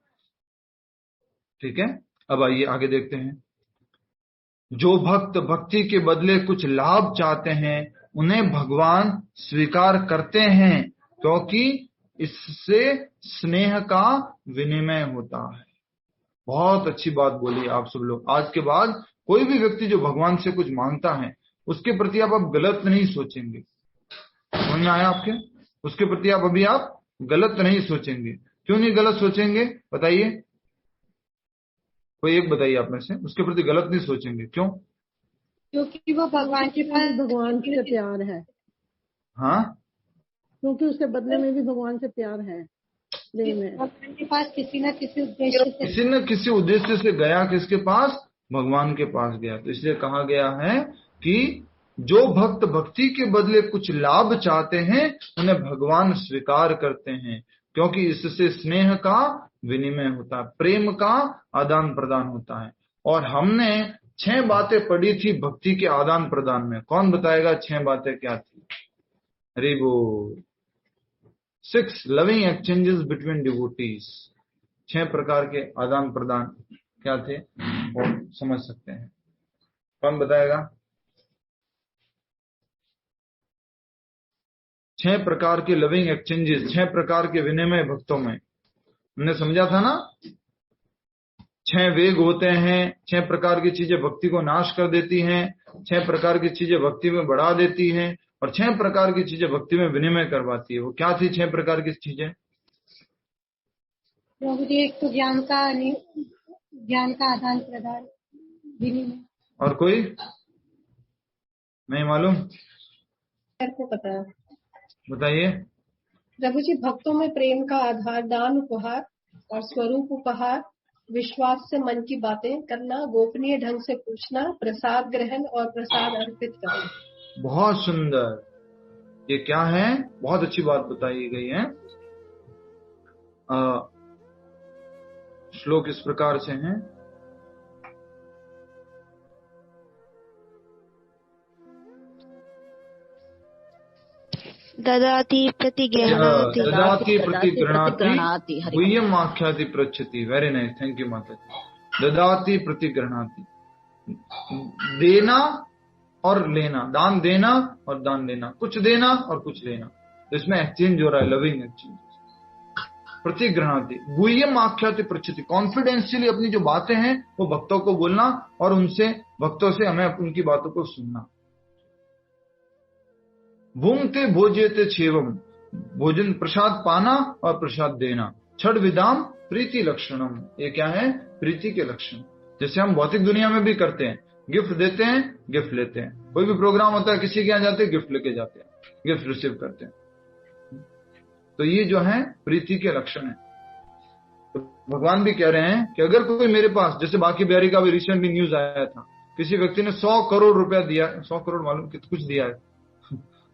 ठीक है, अब आइए आगे देखते हैं। जो भक्त भक्ति के बदले कुछ लाभ चाहते हैं उन्हें भगवान स्वीकार करते हैं, क्योंकि इससे स्नेह का विनिमय होता है। बहुत अच्छी बात बोली आप सब लोग। आज के बाद कोई भी व्यक्ति जो भगवान से कुछ मांगता है उसके प्रति आप गलत नहीं सोचेंगे। समझ में आया आपके? उसके प्रति आप गलत नहीं सोचेंगे। क्यों नहीं गलत सोचेंगे बताइए? कोई एक बताइए आप में से। उसके प्रति गलत नहीं सोचेंगे, क्यों? क्योंकि वो भगवान के पास भगवान से प्यार है। हाँ, क्योंकि उसके बदले में भी भगवान से प्यार है। भगवान के पास किसी न किसी उद्देश्य से गया। किसके पास? भगवान के पास गया। तो इसलिए कहा गया है कि जो भक्त भक्ति के बदले कुछ लाभ चाहते हैं उन्हें भगवान स्वीकार करते हैं, क्योंकि इससे स्नेह का विनिमय होता है, प्रेम का आदान प्रदान होता है। और हमने 6 बातें पढ़ी थी भक्ति के आदान प्रदान में। कौन बताएगा 6 बातें क्या थी? हरि बोल। 6 लविंग एक्सचेंजेस बिटवीन डिवोटीज। 6 प्रकार के आदान प्रदान क्या थे वो समझ सकते हैं। कौन बताएगा? 6 प्रकार के लविंग एक्सचेंजेस, 6 प्रकार के विनिमय भक्तों में। हमने समझा था ना, 6 वेग होते हैं। 6 प्रकार की चीजें भक्ति को नाश कर देती हैं, 6 प्रकार की चीजें भक्ति में बढ़ा देती हैं, और 6 प्रकार की चीजें भक्ति में विनिमय करवाती है। वो क्या थी 6 प्रकार की चीजें? एक तो ज्ञान का आदान प्रदान, विनिमय। और कोई नहीं मालूम? को पता है, बताइए। प्रभु जी, भक्तों में प्रेम का आधार, दान उपहार और स्वरूप उपहार, विश्वास से मन की बातें करना, गोपनीय ढंग से पूछना, प्रसाद ग्रहण और प्रसाद अर्पित करना। बहुत सुंदर। ये क्या है? बहुत अच्छी बात बताई गई है। श्लोक इस प्रकार से हैं। ददाति प्रतिगृह्णाति गुह्यम आख्याति पृच्छति। वेरी नाइस, थैंक यू माता जी। ददाति प्रतिगृह्णाति, देना और लेना, दान देना और दान लेना, कुछ देना और कुछ लेना। तो इसमें एक्सचेंज हो रहा है, लविंग एक्सचेंज। प्रतिगृह्णाति गुह्यम आख्याति पृच्छति, कॉन्फिडेंशियली अपनी जो बातें हैं वो भक्तों को बोलना और उनसे भक्तों से हमें उनकी बातों को सुनना। भूंगते भोज्यते छेवम, भोजन प्रसाद पाना और प्रसाद देना। छठ विदाम प्रीति लक्षणम, ये क्या है? प्रीति के लक्षण। जैसे हम भौतिक दुनिया में भी करते हैं, गिफ्ट देते हैं, गिफ्ट लेते हैं। कोई भी प्रोग्राम होता है किसी के यहाँ जाते हैं, गिफ्ट लेके जाते हैं, गिफ्ट रिसीव करते हैं। तो ये जो है प्रीति के लक्षण है। तो भगवान भी कह रहे हैं कि अगर कोई मेरे पास, जैसे बाकी बिहारी का भी रिसेंटली न्यूज आया था, किसी व्यक्ति ने 100 करोड़ रुपया दिया, 100 करोड़ मालूम कुछ दिया है,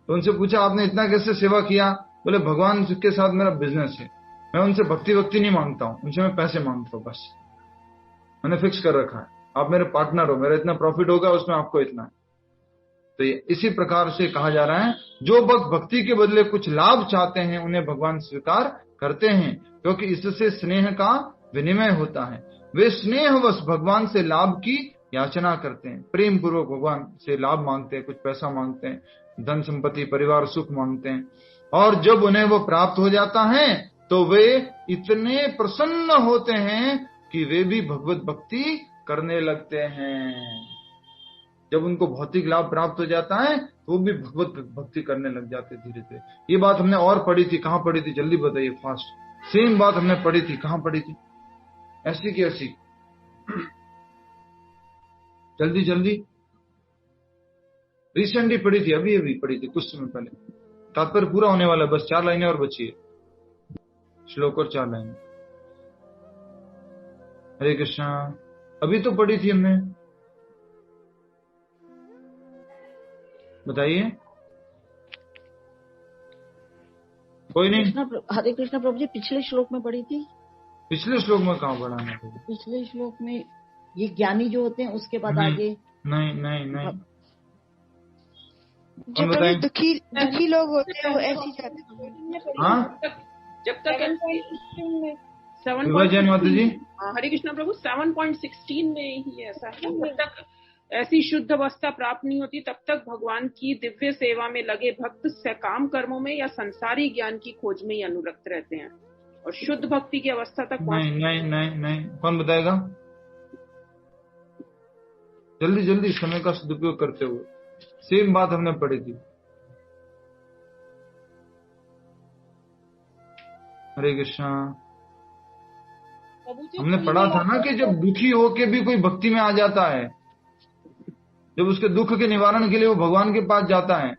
तो उनसे पूछा आपने इतना कैसे सेवा किया? बोले भगवान के साथ मेरा बिजनेस है, मैं उनसे भक्ति नहीं मांगता हूं, उनसे मैं पैसे मांगता हूं, बस मैंने फिक्स कर रखा है, आप मेरे पार्टनर हो, मेरा इतना प्रॉफिट होगा उसमें आपको इतना है। तो ये इसी प्रकार से कहा जा रहा है, जो भक्त भक्ति के बदले कुछ लाभ चाहते हैं उन्हें भगवान स्वीकार करते हैं, क्योंकि इससे स्नेह का विनिमय होता है। वे स्नेहवश भगवान से लाभ की याचना करते हैं, प्रेम पूर्वक भगवान से लाभ मांगते हैं, कुछ पैसा मांगते हैं, धन संपत्ति परिवार सुख मांगते हैं। और जब उन्हें वो प्राप्त हो जाता है तो वे इतने प्रसन्न होते हैं कि वे भी भगवत भक्ति करने लगते हैं। जब उनको भौतिक लाभ प्राप्त हो जाता है तो वो भी भगवत भक्ति करने लग जाते धीरे धीरे। ये बात हमने और पढ़ी थी, कहाँ पढ़ी थी जल्दी बताइए फास्ट। सेम बात हमने पढ़ी थी, कहाँ पढ़ी थी? ऐसी की ऐसी, जल्दी जल्दी, रिसेंटली पढ़ी थी, अभी अभी पढ़ी थी कुछ समय पहले। तात्पर्य पूरा होने वाला है, बस 4 लाइनें और बची है, श्लोक और 4 लाइनें। हरे कृष्णा, अभी तो पढ़ी थी हमने, बताइए। कोई नहीं? हरे कृष्णा प्रभु जी, पिछले श्लोक में पढ़ी थी। पिछले श्लोक में कहाँ पढ़ा है? पिछले श्लोक में ये ज्ञानी जो होते हैं उसके बाद आगे नहीं जब तक दुखी लोग होते हैं वो ऐसे जाते हैं। हाँ, जब तक हरे कृष्णा प्रभु 7.16 में ही ऐसा है, जब तक ऐसी शुद्ध अवस्था प्राप्त नहीं होती तब तक भगवान की दिव्य सेवा में लगे भक्त सकाम कर्मों में या संसारी ज्ञान की खोज में ही अनुरक्त रहते हैं, और शुद्ध भक्ति की अवस्था तक नहीं, कौन बताएगा? जल्दी जल्दी, समय का सदुपयोग करते हुए। सेम बात हमने पढ़ी थी। हरे कृष्णा, हमने पढ़ा था ना कि जब दुखी होके भी कोई भक्ति में आ जाता है, जब उसके दुख के निवारण के लिए वो भगवान के पास जाता है,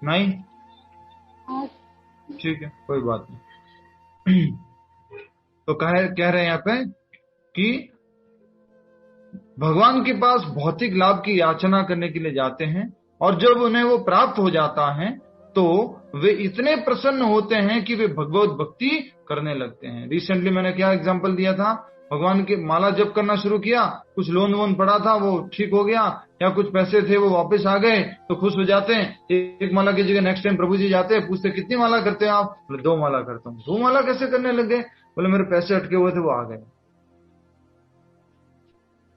नहीं? ठीक है, कोई बात नहीं। तो कह रहे हैं यहाँ पे कि भगवान के पास भौतिक लाभ की याचना करने के लिए जाते हैं, और जब उन्हें वो प्राप्त हो जाता है तो वे इतने प्रसन्न होते हैं कि वे भगवत भक्ति करने लगते हैं। रिसेंटली मैंने क्या एग्जांपल दिया था, भगवान की माला जप करना शुरू किया, कुछ लोन वोन पड़ा था वो ठीक हो गया, या कुछ पैसे थे वो वापस आ गए तो खुश हो जाते हैं। एक माला की जगह नेक्स्ट टाइम प्रभु जी जाते हैं, पूछते कितनी माला करते हैं आप? बोले 2 माला करता हूँ। 2 माला कैसे करने लग गए? बोले मेरे पैसे अटके हुए थे वो आ गए।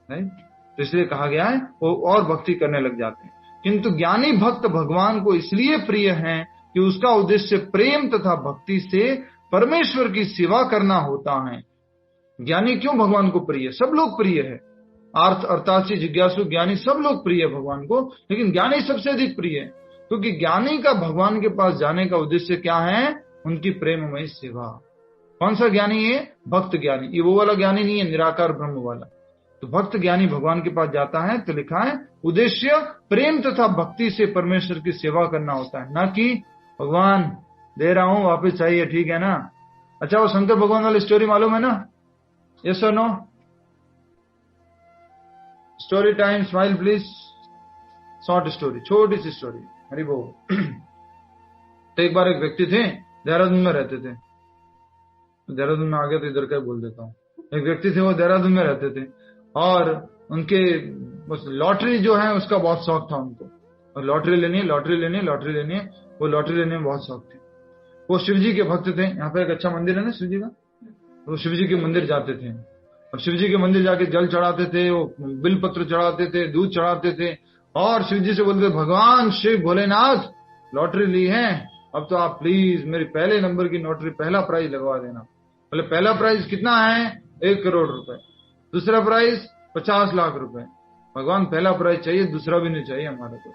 नहीं, तो इसलिए कहा गया है वो और भक्ति करने लग जाते हैं। किंतु ज्ञानी भक्त भगवान को इसलिए प्रिय हैं कि उसका उद्देश्य प्रेम तथा भक्ति से परमेश्वर की सेवा करना होता है। ज्ञानी क्यों भगवान को प्रिय? सब लोग प्रिय है, अर्थार्थी जिज्ञासु ज्ञानी सब लोग प्रिय है भगवान को, लेकिन ज्ञानी सबसे अधिक प्रिय है, क्योंकि ज्ञानी का भगवान के पास जाने का उद्देश्य क्या है? उनकी प्रेममय सेवा। कौन सा ज्ञानी है? भक्त ज्ञानी। ये वो वाला ज्ञानी नहीं है निराकार ब्रह्म वाला। तो भक्त ज्ञानी भगवान के पास जाता है तो लिखा है उद्देश्य प्रेम तथा भक्ति से परमेश्वर की सेवा करना होता है, ना कि भगवान दे रहा हूं वापस चाहिए, ठीक है ना? अच्छा, वो शंकर भगवान वाली स्टोरी मालूम है ना? यस और no? Story time, smile please. Short story, छोटी सी स्टोरी। हरि बोल। तो एक बार एक व्यक्ति थे, देहरादून में रहते थे। देहरादून में आ गया तो इधर का बोल देता हूँ। एक व्यक्ति थे, वो देहरादून में रहते थे, और उनके लॉटरी जो है उसका बहुत शौक था उनको, और लॉटरी लेनी है, वो लॉटरी लेने में बहुत शौक थे। वो शिव जी के भक्त थे। यहाँ पे एक अच्छा मंदिर है ना शिव जी का, वो शिव जी के मंदिर जाते थे, और शिव जी के मंदिर जाके जल चढ़ाते थे, वो बिल पत्र चढ़ाते थे, दूध चढ़ाते थे, और शिव जी से बोलते भगवान शिव भोलेनाथ लॉटरी ली है, अब तो आप प्लीज मेरी पहले नंबर की लॉटरी पहला प्राइज लगवा देना। बोले पहला प्राइज कितना है? 1 करोड़ रुपए। दूसरा प्राइज 50 लाख रुपए। भगवान पहला प्राइज चाहिए, दूसरा भी नहीं चाहिए हमारे को।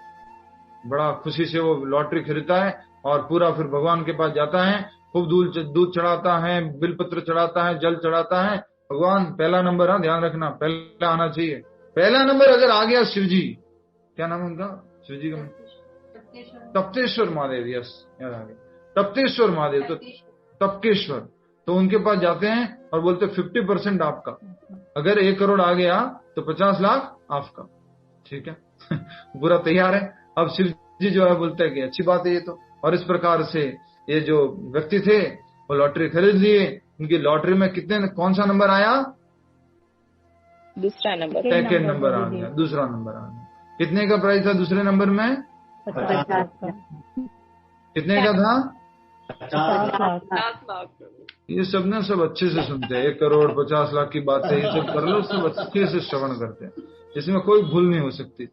बड़ा खुशी से वो लॉटरी खरीदता है और पूरा फिर भगवान के पास जाता है, खूब दूध चढ़ाता है, बिलपत्र चढ़ाता है, जल चढ़ाता है। भगवान पहला नंबर, हाँ ध्यान रखना, पहला आना चाहिए। पहला नंबर अगर आ गया, शिव जी, क्या नाम है उनका? शिव जी का तप्तेश्वर महादेव, यस याद आ गया, तप्तेश्वर महादेव, तो तपकेश्वर, तो उनके पास जाते हैं और बोलते 50% आपका। अगर 1 करोड़ आ गया तो 50 लाख आपका। ठीक है पूरा तैयार है। अब शिव जी जो है बोलते हैं कि अच्छी बात है ये तो। और इस प्रकार से ये जो व्यक्ति थे वो लॉटरी खरीद लिए। उनकी लॉटरी में कौन सा नंबर आया? दूसरा नंबर, सेकेंड नंबर आ गया, दूसरा नंबर आ गया। कितने का प्राइस था दूसरे नंबर में? 50 का। कितने का था? 50 लाख। ये सब ना सब अच्छे से सुनते हैं। 1 करोड़ 50 लाख की बात है, ये सब कर लो, सब अच्छे से श्रवण करते हैं। इसमें कोई भूल नहीं हो सकती।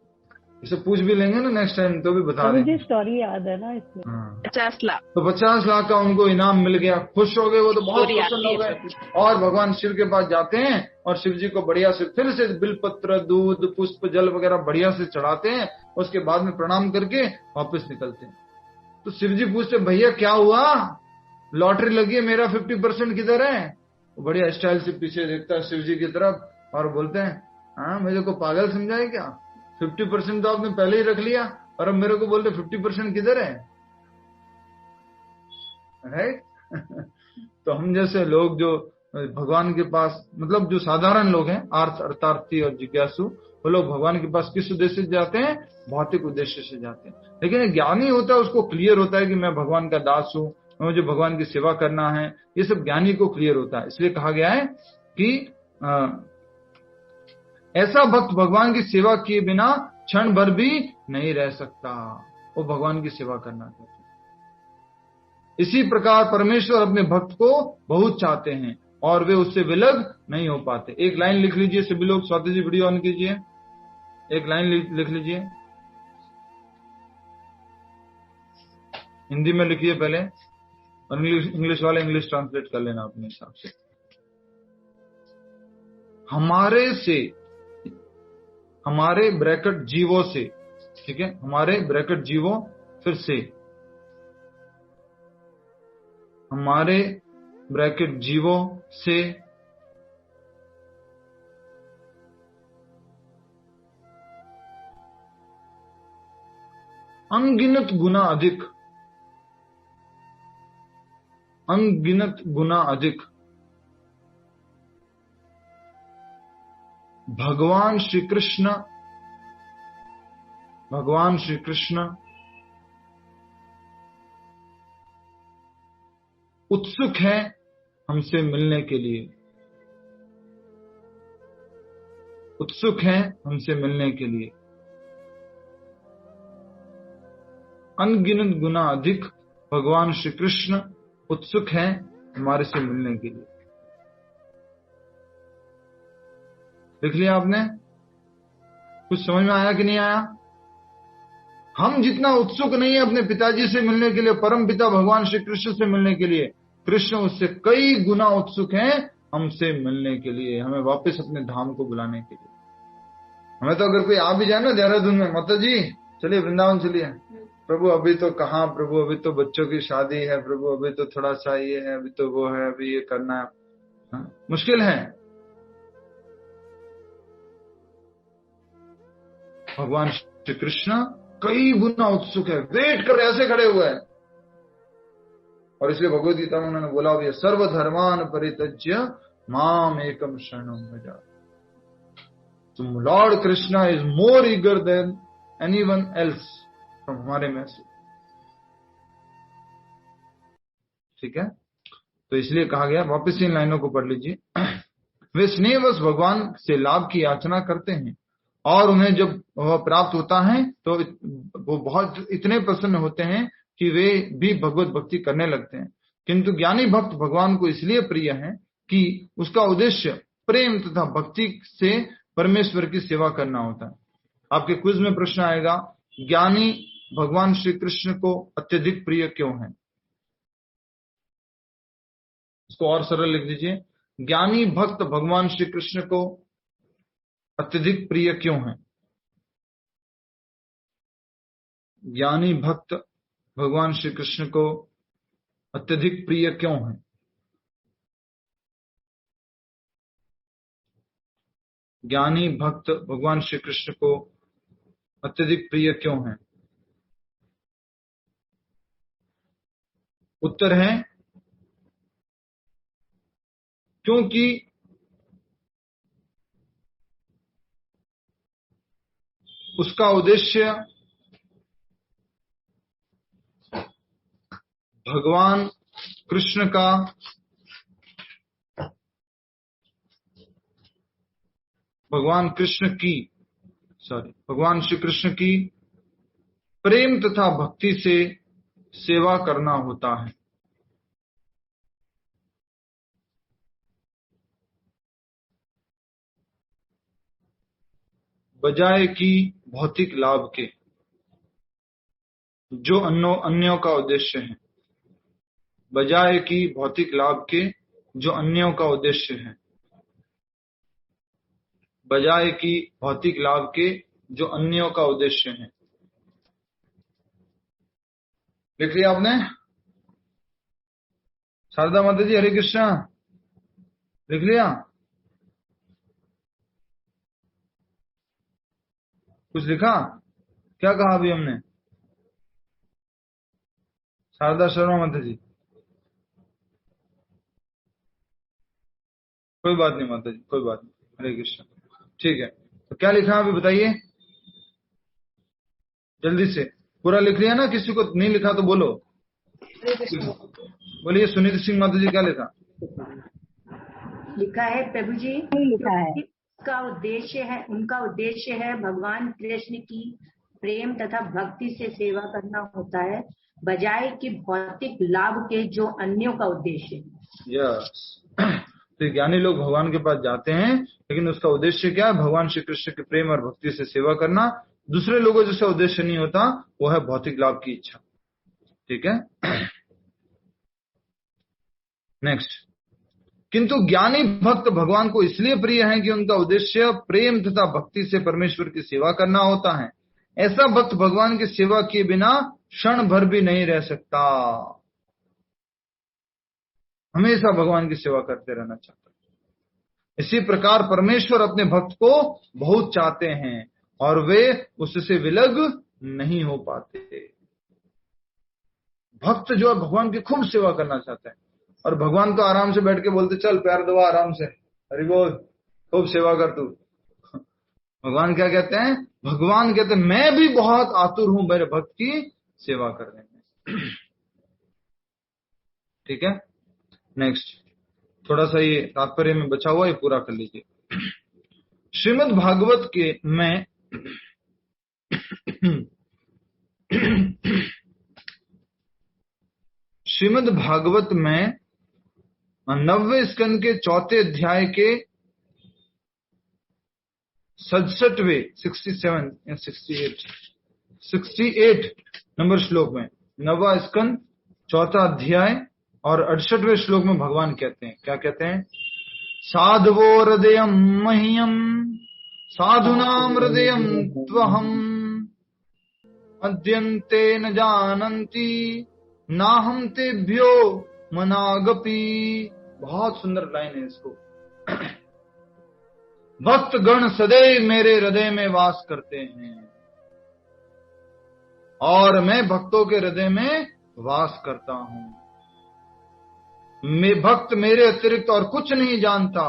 इसे पूछ भी लेंगे ना नेक्स्ट टाइम तो भी बता देंगे। मुझे स्टोरी याद है ना इसमें। 50 लाख, तो 50 लाख का उनको इनाम मिल गया। खुश हो गए वो, तो बहुत प्रसन्न हो गए और भगवान शिव के पास जाते हैं और शिव जी को बढ़िया से फिर से बिलपत्र, दूध, पुष्प, जल वगैरह बढ़िया से चढ़ाते हैं। उसके बाद में प्रणाम करके वापस निकलते हैं। तो शिव जी पूछते, भैया क्या हुआ? लॉटरी लगी है, मेरा 50% किधर है? वो बढ़िया स्टाइल से पीछे देखता है शिव जी की तरफ और बोलते हैं, हाँ मेरे को पागल समझा है क्या? 50% तो आपने पहले ही रख लिया और अब मेरे को बोल रहे 50% किधर है? राइट तो हम जैसे लोग जो भगवान के पास, मतलब जो साधारण लोग हैं, अर्थार्थी और जिज्ञासु, वो लोग भगवान के पास किस उद्देश्य से जाते हैं? भौतिक उद्देश्य से जाते हैं। लेकिन ज्ञानी होता है, उसको क्लियर होता है कि मैं भगवान का दास हूँ, मुझे भगवान की सेवा करना है। ये सब ज्ञानी को क्लियर होता है। इसलिए कहा गया है कि ऐसा भक्त भगवान की सेवा किए बिना क्षण भर भी नहीं रह सकता। वो भगवान की सेवा करना चाहते हैं। इसी प्रकार परमेश्वर अपने भक्त को बहुत चाहते हैं और वे उससे विलग नहीं हो पाते। एक लाइन लिख लीजिए सभी लोग। स्वाति जी वीडियो ऑन कीजिए, एक लाइन लिख लीजिए। हिंदी में लिखिए पहले और इंग्लिश वाले इंग्लिश ट्रांसलेट कर लेना अपने हिसाब से। हमारे ब्रैकेट जीवों से, ठीक है, हमारे ब्रैकेट जीवों, फिर से हमारे ब्रैकेट जीवों से अनगिनत गुना अधिक भगवान श्री कृष्ण उत्सुक है हमसे मिलने के लिए, उत्सुक है हमसे मिलने के लिए। अनगिनत गुना अधिक भगवान श्री कृष्ण उत्सुक है हमारे से मिलने के लिए। देख लिया आपने? कुछ समझ में आया कि नहीं आया? हम जितना उत्सुक नहीं है अपने पिताजी से मिलने के लिए, परम पिता भगवान श्री कृष्ण से मिलने के लिए, कृष्ण उससे कई गुना उत्सुक हैं हमसे मिलने के लिए, हमें वापस अपने धाम को बुलाने के लिए। हमें तो अगर कोई आ भी जाए ना देहरादून में, माता जी चलिए वृंदावन चलिए, प्रभु अभी तो कहाँ प्रभु, अभी तो बच्चों की शादी है प्रभु, अभी तो थोड़ा सा ये है, अभी तो वो है, अभी ये करना है, मुश्किल है। भगवान श्री कृष्ण कई गुना उत्सुक है, वेट कर ऐसे खड़े हुए हैं। और इसलिए भगवद गीता में उन्होंने बोला भी, सर्वधर्मान परित्यज्य माम एकम शरणम भज। तुम Lord Krishna is more eager than anyone else from हमारे में से। ठीक है, तो इसलिए कहा गया, वापस इन लाइनों को पढ़ लीजिए। वे स्नेहवश भगवान से लाभ की याचना करते हैं और उन्हें जब वह प्राप्त होता है तो वो बहुत इतने प्रसन्न होते हैं कि वे भी भगवत भक्ति करने लगते हैं। किंतु ज्ञानी भक्त भगवान को इसलिए प्रिय है कि उसका उद्देश्य प्रेम तथा भक्ति से परमेश्वर की सेवा करना होता है। आपके क्विज में प्रश्न आएगा, ज्ञानी भगवान श्री कृष्ण को अत्यधिक प्रिय क्यों है? इसको और सरल लिख दीजिए, ज्ञानी भक्त भगवान श्री कृष्ण को अत्यधिक प्रिय क्यों है? ज्ञानी भक्त भगवान श्री कृष्ण को अत्यधिक प्रिय क्यों है? ज्ञानी भक्त भगवान श्री कृष्ण को अत्यधिक प्रिय क्यों है? उत्तर है क्योंकि उसका उद्देश्य भगवान कृष्ण का भगवान श्री कृष्ण की प्रेम तथा भक्ति से सेवा करना होता है। बजाय कि भौतिक लाभ के, जो अन्यों का उद्देश्य है। बजाय कि भौतिक लाभ के, जो अन्यों का उद्देश्य है। बजाय कि भौतिक लाभ के, जो अन्यों का उद्देश्य है। लिख लिया आपने? शारदा माता जी, हरे कृष्णा, लिख लिया? कुछ लिखा? क्या कहा अभी हमने? शारदा शर्मा माता जी, कोई बात नहीं माता जी, कोई बात नहीं, हरे कृष्ण। ठीक है, तो क्या लिखा अभी बताइए जल्दी से। पूरा लिख लिया ना? किसी को नहीं लिखा तो बोलो। बोलिए सुनीति सिंह माता जी, क्या लिखा? लिखा है प्रभु जी, लिखा है उनका उद्देश्य है भगवान कृष्ण की प्रेम तथा भक्ति से सेवा करना होता है, बजाय कि भौतिक लाभ के, जो अन्यों का उद्देश्य है। यस। तो ज्ञानी लोग भगवान के पास जाते हैं, लेकिन उसका उद्देश्य क्या है? भगवान श्री कृष्ण के प्रेम और भक्ति से सेवा करना। दूसरे लोगों जैसा उद्देश्य नहीं होता, वो है भौतिक लाभ की इच्छा। ठीक है, नेक्स्ट। किंतु ज्ञानी भक्त भगवान को इसलिए प्रिय हैं कि उनका उद्देश्य प्रेम तथा भक्ति से परमेश्वर की सेवा करना होता है। ऐसा भक्त भगवान की सेवा किए बिना क्षण भर भी नहीं रह सकता। हमेशा भगवान की सेवा करते रहना चाहता है। इसी प्रकार परमेश्वर अपने भक्त को बहुत चाहते हैं और वे उससे विलग नहीं हो पाते। भक्त जो है भगवान की खूब सेवा करना चाहते हैं, और भगवान तो आराम से बैठ के बोलते, चल प्यार दबा आराम से, हरि बोल, खूब सेवा कर तू। भगवान क्या कहते हैं? भगवान कहते हैं मैं भी बहुत आतुर हूं मेरे भक्त की सेवा करने में। ठीक है, नेक्स्ट। थोड़ा सा ये तात्पर्य में बचा हुआ, ये पूरा कर लीजिए। श्रीमद् भागवत के में श्रीमद् भागवत में 90वें स्कंद के 4थे अध्याय के 67वें 68 नंबर श्लोक में, 9वां स्कंद 4था अध्याय और 68वें श्लोक में भगवान कहते हैं, क्या कहते हैं? साधवो हृदयम मह्यम साधुनाम हृदयम त्वहम अद्यन्ते न जानन्ति नाहम तेभ्यो मनागपि। बहुत सुंदर लाइन है इसको। भक्त गण सदैव मेरे हृदय में वास करते हैं और मैं भक्तों के हृदय में वास करता हूं। मैं भक्त मेरे अतिरिक्त और कुछ नहीं जानता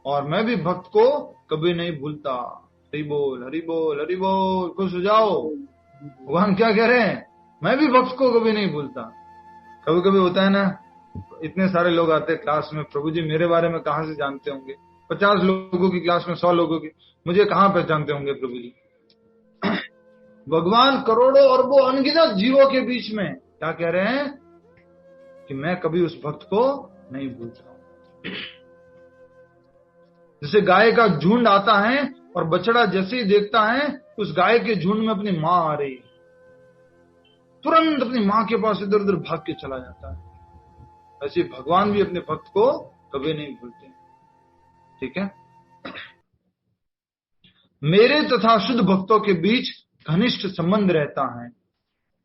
और मैं भी भक्त को कभी नहीं भूलता। हरि बोल, हरि बोल, हरि बोल। खुश हो जाओ। भगवान क्या कह रहे हैं? मैं भी भक्त को कभी नहीं भूलता। कभी कभी होता है ना, इतने सारे लोग आते हैं क्लास में, प्रभु जी मेरे बारे में कहां से जानते होंगे? 50 लोगों की क्लास में 100 लोगों की, मुझे कहां पहचानते होंगे प्रभु जी? भगवान करोड़ों अरबों अनगिनत जीवों के बीच में क्या कह रहे हैं? कि मैं कभी उस भक्त को नहीं भूलता हूं। जैसे गाय का झुंड आता है और बछड़ा जैसे ही देखता है उस गाय के झुंड में अपनी मां आ रही है, तुरंत अपनी माँ के पास इधर उधर भाग के चला जाता है। ऐसे भगवान भी अपने भक्त को कभी नहीं भूलते। ठीक है। मेरे तथा शुद्ध भक्तों के बीच घनिष्ठ संबंध रहता है।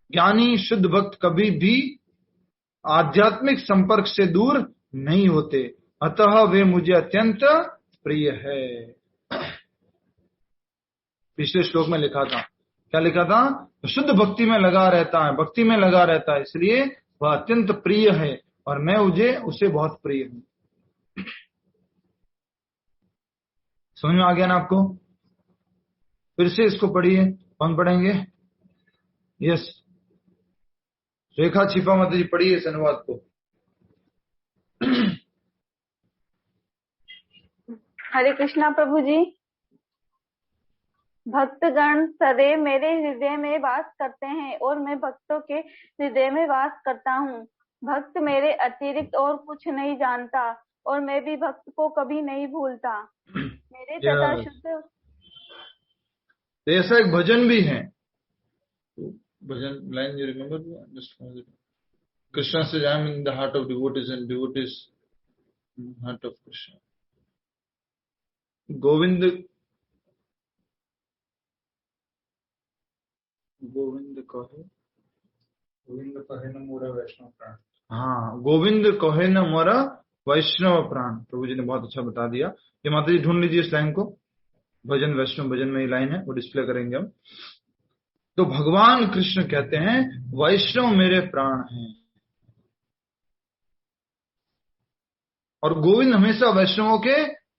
ज्ञानी शुद्ध भक्त कभी भी आध्यात्मिक संपर्क से दूर नहीं होते, अतः वे मुझे अत्यंत प्रिय है। पिछले श्लोक में लिखा था, क्या लिखा था? शुद्ध भक्ति में लगा रहता है, भक्ति में लगा रहता है, इसलिए वह अत्यंत प्रिय है और मैं उसे बहुत प्रिय हूं। समझ में आ गया ना आपको? फिर से इसको पढ़िए। कौन पढ़ेंगे? यस, रेखा छिपा मत जी, पढ़िए इस अनुवाद को। हरे कृष्णा प्रभु जी। भक्तगण सदैव मेरे हृदय में वास करते हैं और मैं भक्तों के हृदय में वास करता हूँ। भक्त मेरे अतिरिक्त और कुछ नहीं जानता और मैं भी भक्त को कभी नहीं भूलता। मेरे तथा शुद्ध। ऐसा एक भजन भी है, भजन लाइन यू रिमेम्बर? कृष्णा से I am in the heart of devotees and devotees in the heart of Krishna. Govind कहे न मोरा वैष्णव प्राण। हाँ, गोविंद कहे न मोरा वैष्णव प्राण। प्रभु जी ने बहुत अच्छा बता दिया। ये माता जी ढूंढ लीजिए इस लाइन को, भजन वैष्णव भजन में ये लाइन है, वो डिस्प्ले करेंगे हम। तो भगवान कृष्ण कहते हैं वैष्णव मेरे प्राण हैं, और गोविंद हमेशा वैष्णवों के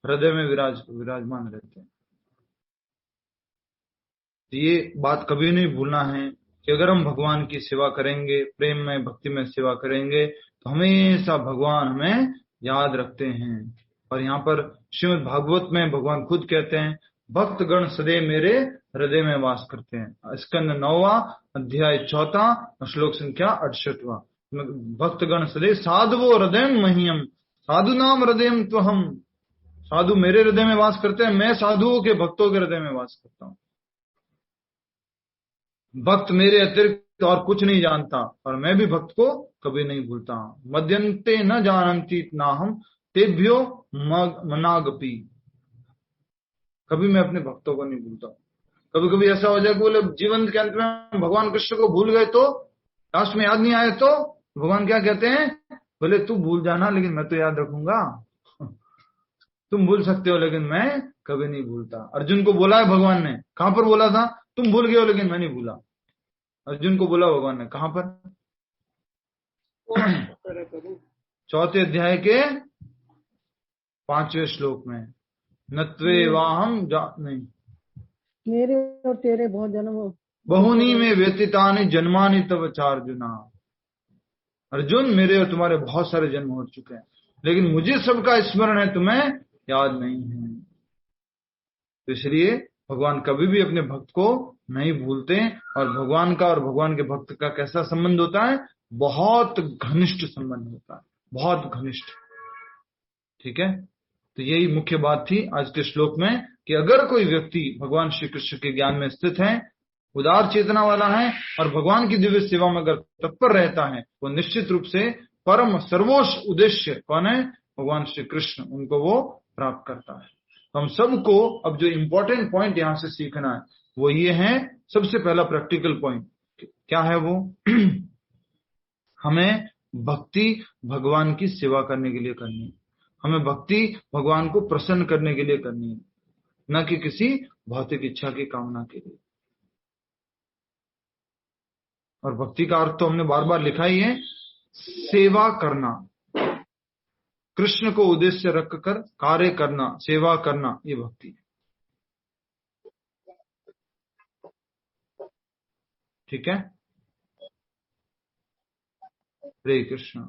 हृदय में विराजमान रहते हैं। ये बात कभी नहीं भूलना है कि अगर हम भगवान की सेवा करेंगे, प्रेम में भक्ति में सेवा करेंगे, तो हमेशा भगवान हमें याद रखते हैं। और यहाँ पर श्रीमद् भागवत में भगवान खुद कहते हैं भक्तगण सदैव मेरे हृदय में वास करते हैं। स्कंद 9वां अध्याय 4 श्लोक संख्या 68। भक्तगण सदैव साधुवो हृदय मह्यम साधु नाम हृदय तो हम। साधु मेरे हृदय में वास करते हैं, मैं साधुओं के भक्तों के हृदय में वास करता हूँ। भक्त मेरे अतिरिक्त और कुछ नहीं जानता और मैं भी भक्त को कभी नहीं भूलता। मध्यंते न जानन्ति ना हम तेभ्यो मनागपि। कभी मैं अपने भक्तों को नहीं भूलता। कभी कभी ऐसा हो जाए कि बोले जीवन के अंत में भगवान कृष्ण को भूल गए, तो लास्ट में याद नहीं आए तो भगवान क्या कहते हैं? बोले तू भूल जाना लेकिन मैं तो याद रखूंगा। तुम भूल सकते हो लेकिन मैं कभी नहीं भूलता। अर्जुन को बोला है भगवान ने, कहां पर बोला था? तुम भूल गए हो लेकिन मैं नहीं भूला। अर्जुन को बोला भगवान ने, कहां पर? 4 अध्याय के 5वें श्लोक में। नत्वे वाहम नहीं, मेरे और तेरे बहुत जन्म हो, बहुनी में व्यतीतानि जन्मानि तव चार्जुना। अर्जुन, मेरे और तुम्हारे बहुत सारे जन्म हो चुके हैं, लेकिन मुझे सबका स्मरण है, तुम्हें याद नहीं है। तो इसलिए भगवान कभी भी अपने भक्त को नहीं भूलते। और भगवान का और भगवान के भक्त का कैसा संबंध होता है? बहुत घनिष्ठ संबंध होता है, बहुत घनिष्ठ। ठीक है। तो यही मुख्य बात थी आज के श्लोक में कि अगर कोई व्यक्ति भगवान श्री कृष्ण के ज्ञान में स्थित है, उदार चेतना वाला है और भगवान की दिव्य सेवा में अगर तत्पर रहता है, वो निश्चित रूप से परम सर्वोच्च उद्देश्य कौन है? भगवान श्री कृष्ण, उनको वो प्राप्त करता है। हम सबको अब जो इम्पोर्टेंट पॉइंट यहां से सीखना है वो ये है। सबसे पहला प्रैक्टिकल पॉइंट क्या है वो? हमें भक्ति भगवान की सेवा करने के लिए करनी है। हमें भक्ति भगवान को प्रसन्न करने के लिए करनी है, न कि किसी भौतिक इच्छा की कामना के लिए। और भक्ति का अर्थ तो हमने बार बार लिखा ही है, सेवा करना, कृष्ण को उद्देश्य रखकर कार्य करना, सेवा करना, ये भक्ति है। ठीक है। हरे कृष्ण।